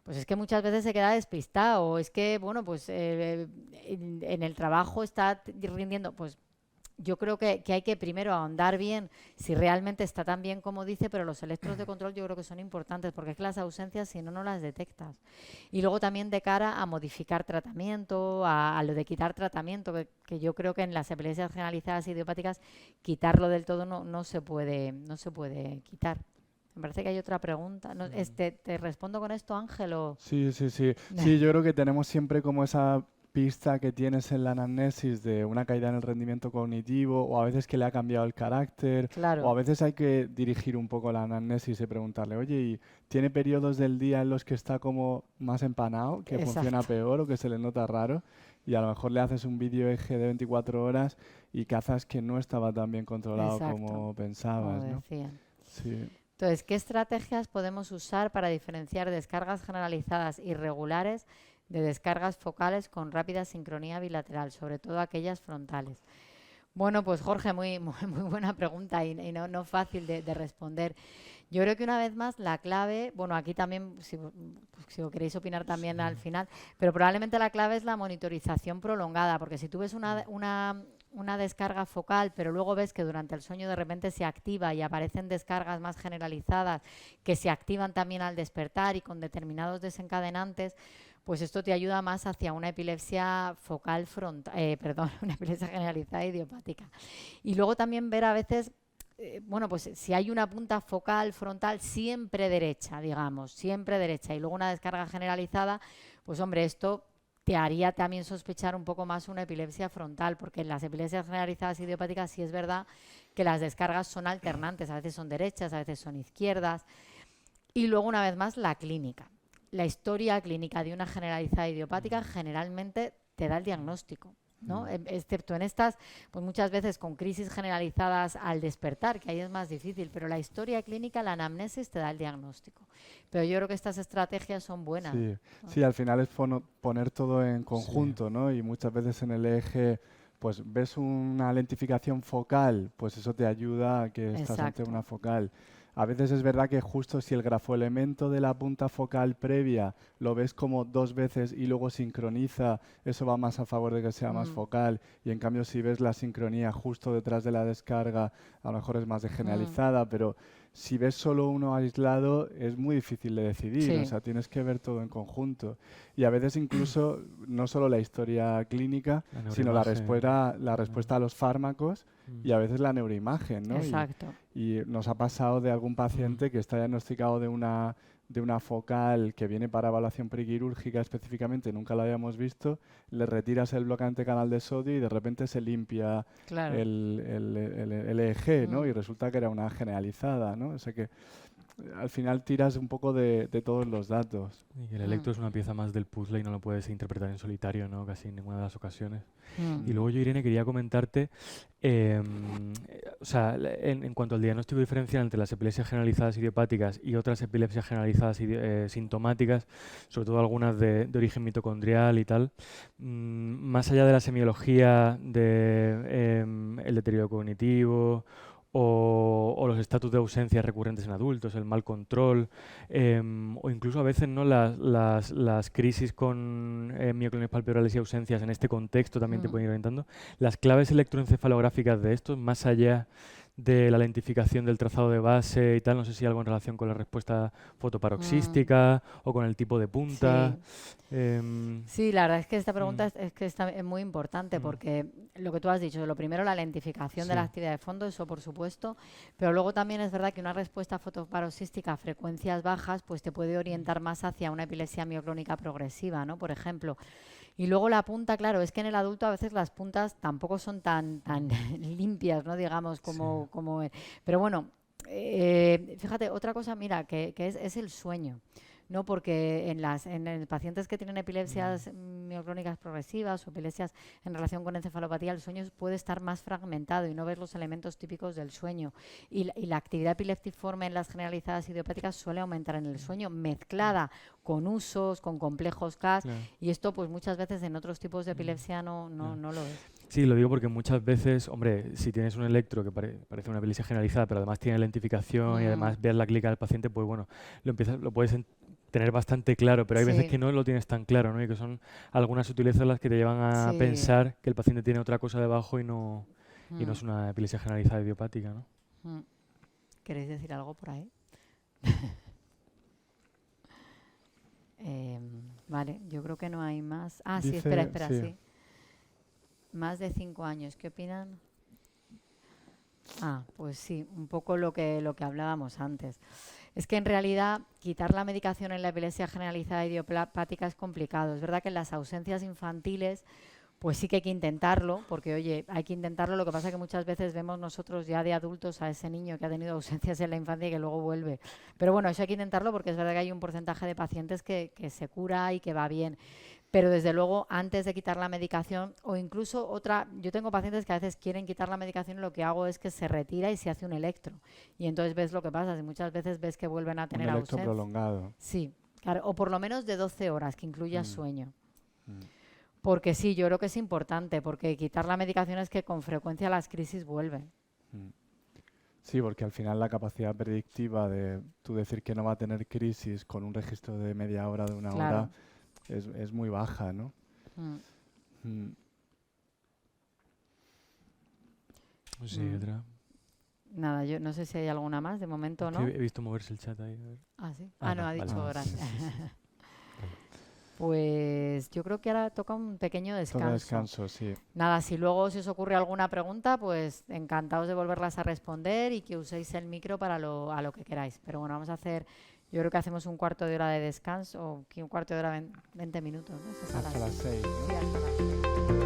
pues es que muchas veces se queda despistado, o es que, bueno, pues en el trabajo está rindiendo, pues yo creo que hay que primero ahondar bien si realmente está tan bien como dice, pero los electros de control yo creo que son importantes porque es que las ausencias si no, no las detectas. Y luego también de cara a modificar tratamiento, a lo de quitar tratamiento, que yo creo que en las epilepsias generalizadas idiopáticas quitarlo del todo no se puede quitar. Me parece que hay otra pregunta. No, ¿te respondo con esto, Ángel?
Sí. Sí, yo creo que tenemos siempre como esa pista que tienes en la anamnesis de una caída en el rendimiento cognitivo o a veces que le ha cambiado el carácter
Claro.
o a veces hay que dirigir un poco la anamnesis y preguntarle, oye, ¿y tiene periodos del día en los que está como más empanado, que funciona peor o que se le nota raro? Y a lo mejor le haces un vídeo eje de 24 horas y cazas que no estaba tan bien controlado como pensabas, ¿no?
Decían.
Sí.
Entonces, ¿qué estrategias podemos usar para diferenciar descargas generalizadas irregulares de descargas focales con rápida sincronía bilateral, sobre todo aquellas frontales? Bueno, pues Jorge, muy buena pregunta y no fácil de responder. Yo creo que una vez más la clave, bueno, aquí también, si queréis opinar también al final, pero probablemente la clave es la monitorización prolongada, porque si tú ves una descarga focal, pero luego ves que durante el sueño de repente se activa y aparecen descargas más generalizadas que se activan también al despertar y con determinados desencadenantes, pues esto te ayuda más hacia una epilepsia focal una epilepsia generalizada idiopática. Y luego también ver a veces, bueno, pues si hay una punta focal frontal siempre derecha, digamos, siempre derecha, y luego una descarga generalizada, pues hombre, esto te haría también sospechar un poco más una epilepsia frontal, porque en las epilepsias generalizadas idiopáticas sí es verdad que las descargas son alternantes, a veces son derechas, a veces son izquierdas. Y luego, una vez más, la clínica. La historia clínica de una generalizada idiopática generalmente te da el diagnóstico, ¿no? Excepto en estas, pues muchas veces con crisis generalizadas al despertar, que ahí es más difícil, pero la historia clínica, la anamnesis te da el diagnóstico. Pero yo creo que estas estrategias son buenas.
Sí, sí, al final es poner todo en conjunto, ¿no? Y muchas veces en el eje, pues ves una lentificación focal, pues eso te ayuda a que estás ante una focal. A veces es verdad que justo si el grafoelemento de la punta focal previa lo ves como 2 veces y luego sincroniza, eso va más a favor de que sea más focal. Y en cambio si ves la sincronía justo detrás de la descarga, a lo mejor es más de generalizada, pero si ves solo uno aislado es muy difícil de decidir, o sea, tienes que ver todo en conjunto. Y a veces incluso no solo la historia clínica, sino la respuesta a los fármacos y a veces la neuroimagen, ¿no?
Exacto.
Y nos ha pasado de algún paciente que está diagnosticado de una focal que viene para evaluación prequirúrgica específicamente, nunca la habíamos visto, le retiras el bloqueante canal de sodio y de repente se limpia el EEG, ¿no? Y resulta que era una generalizada, ¿no? O sea que al final tiras un poco de todos los datos.
Y que el electro es una pieza más del puzzle y no lo puedes interpretar en solitario, ¿no? Casi en ninguna de las ocasiones. Y luego yo, Irene, quería comentarte, o sea, en cuanto al diagnóstico diferencial entre las epilepsias generalizadas idiopáticas y otras epilepsias generalizadas sintomáticas, sobre todo algunas de origen mitocondrial y tal, más allá de la semiología, el deterioro cognitivo o los estatus de ausencia recurrentes en adultos, el mal control, o incluso a veces no las crisis con mioclones palpebrales y ausencias en este contexto también te pueden ir orientando. Las claves electroencefalográficas de estos, más allá de la lentificación del trazado de base y tal, no sé si hay algo en relación con la respuesta fotoparoxística o con el tipo de punta.
Sí, la verdad es que esta pregunta es muy importante porque lo que tú has dicho, lo primero la lentificación de la actividad de fondo, eso por supuesto, pero luego también es verdad que una respuesta fotoparoxística a frecuencias bajas pues te puede orientar más hacia una epilepsia mioclónica progresiva, ¿no? Por ejemplo. Y luego la punta, claro, es que en el adulto a veces las puntas tampoco son tan limpias, ¿no? Digamos, como pero bueno, fíjate, otra cosa, mira, que es el sueño. ¿no? Porque en pacientes que tienen epilepsias mioclónicas progresivas o epilepsias en relación con encefalopatía, el sueño puede estar más fragmentado y no ves los elementos típicos del sueño. Y la actividad epileptiforme en las generalizadas idiopáticas suele aumentar en el sueño, mezclada con usos, con complejos CAS, y esto pues muchas veces en otros tipos de epilepsia no lo ves.
Sí, lo digo porque muchas veces, hombre, si tienes un electro que parece una epilepsia generalizada, pero además tiene lentificación y además ves la clínica del paciente, pues bueno, lo puedes tener bastante claro, pero hay veces que no lo tienes tan claro, ¿no? Y que son algunas sutilezas las que te llevan a pensar que el paciente tiene otra cosa debajo y no es una epilepsia generalizada idiopática, ¿no?
¿Queréis decir algo por ahí? Vale, yo creo que no hay más. Ah, sí, espera, sí. Más de 5 años, ¿qué opinan? Ah, pues sí, un poco lo que hablábamos antes. Es que en realidad quitar la medicación en la epilepsia generalizada idiopática es complicado. Es verdad que en las ausencias infantiles pues sí que hay que intentarlo, porque oye, hay que intentarlo. Lo que pasa es que muchas veces vemos nosotros ya de adultos a ese niño que ha tenido ausencias en la infancia y que luego vuelve. Pero bueno, eso hay que intentarlo porque es verdad que hay un porcentaje de pacientes que se cura y que va bien. Pero desde luego, antes de quitar la medicación, o incluso yo tengo pacientes que a veces quieren quitar la medicación y lo que hago es que se retira y se hace un electro. Y entonces ves lo que pasa, y muchas veces ves que vuelven a tener ausencia.
Un electro prolongado.
Sí, claro, o por lo menos de 12 horas, que incluya sueño. Porque sí, yo creo que es importante, porque quitar la medicación es que con frecuencia las crisis vuelven.
Sí, porque al final la capacidad predictiva de tú decir que no va a tener crisis con un registro de media hora, de una hora, es muy baja, ¿no?
No sé, otra.
Nada, yo no sé si hay alguna más, de momento no.
He visto moverse el chat ahí. A ver.
Ah, sí. No, ha dicho gracias. Pues yo creo que ahora toca un pequeño descanso.
Toca descanso, sí.
Nada, si luego os ocurre alguna pregunta, pues encantados de volverlas a responder y que uséis el micro para a lo que queráis. Pero bueno, vamos a hacer, yo creo que hacemos un cuarto de hora de descanso, o un cuarto de hora, 20 minutos, ¿no?
Hasta las 6.
Sí, hasta las 6.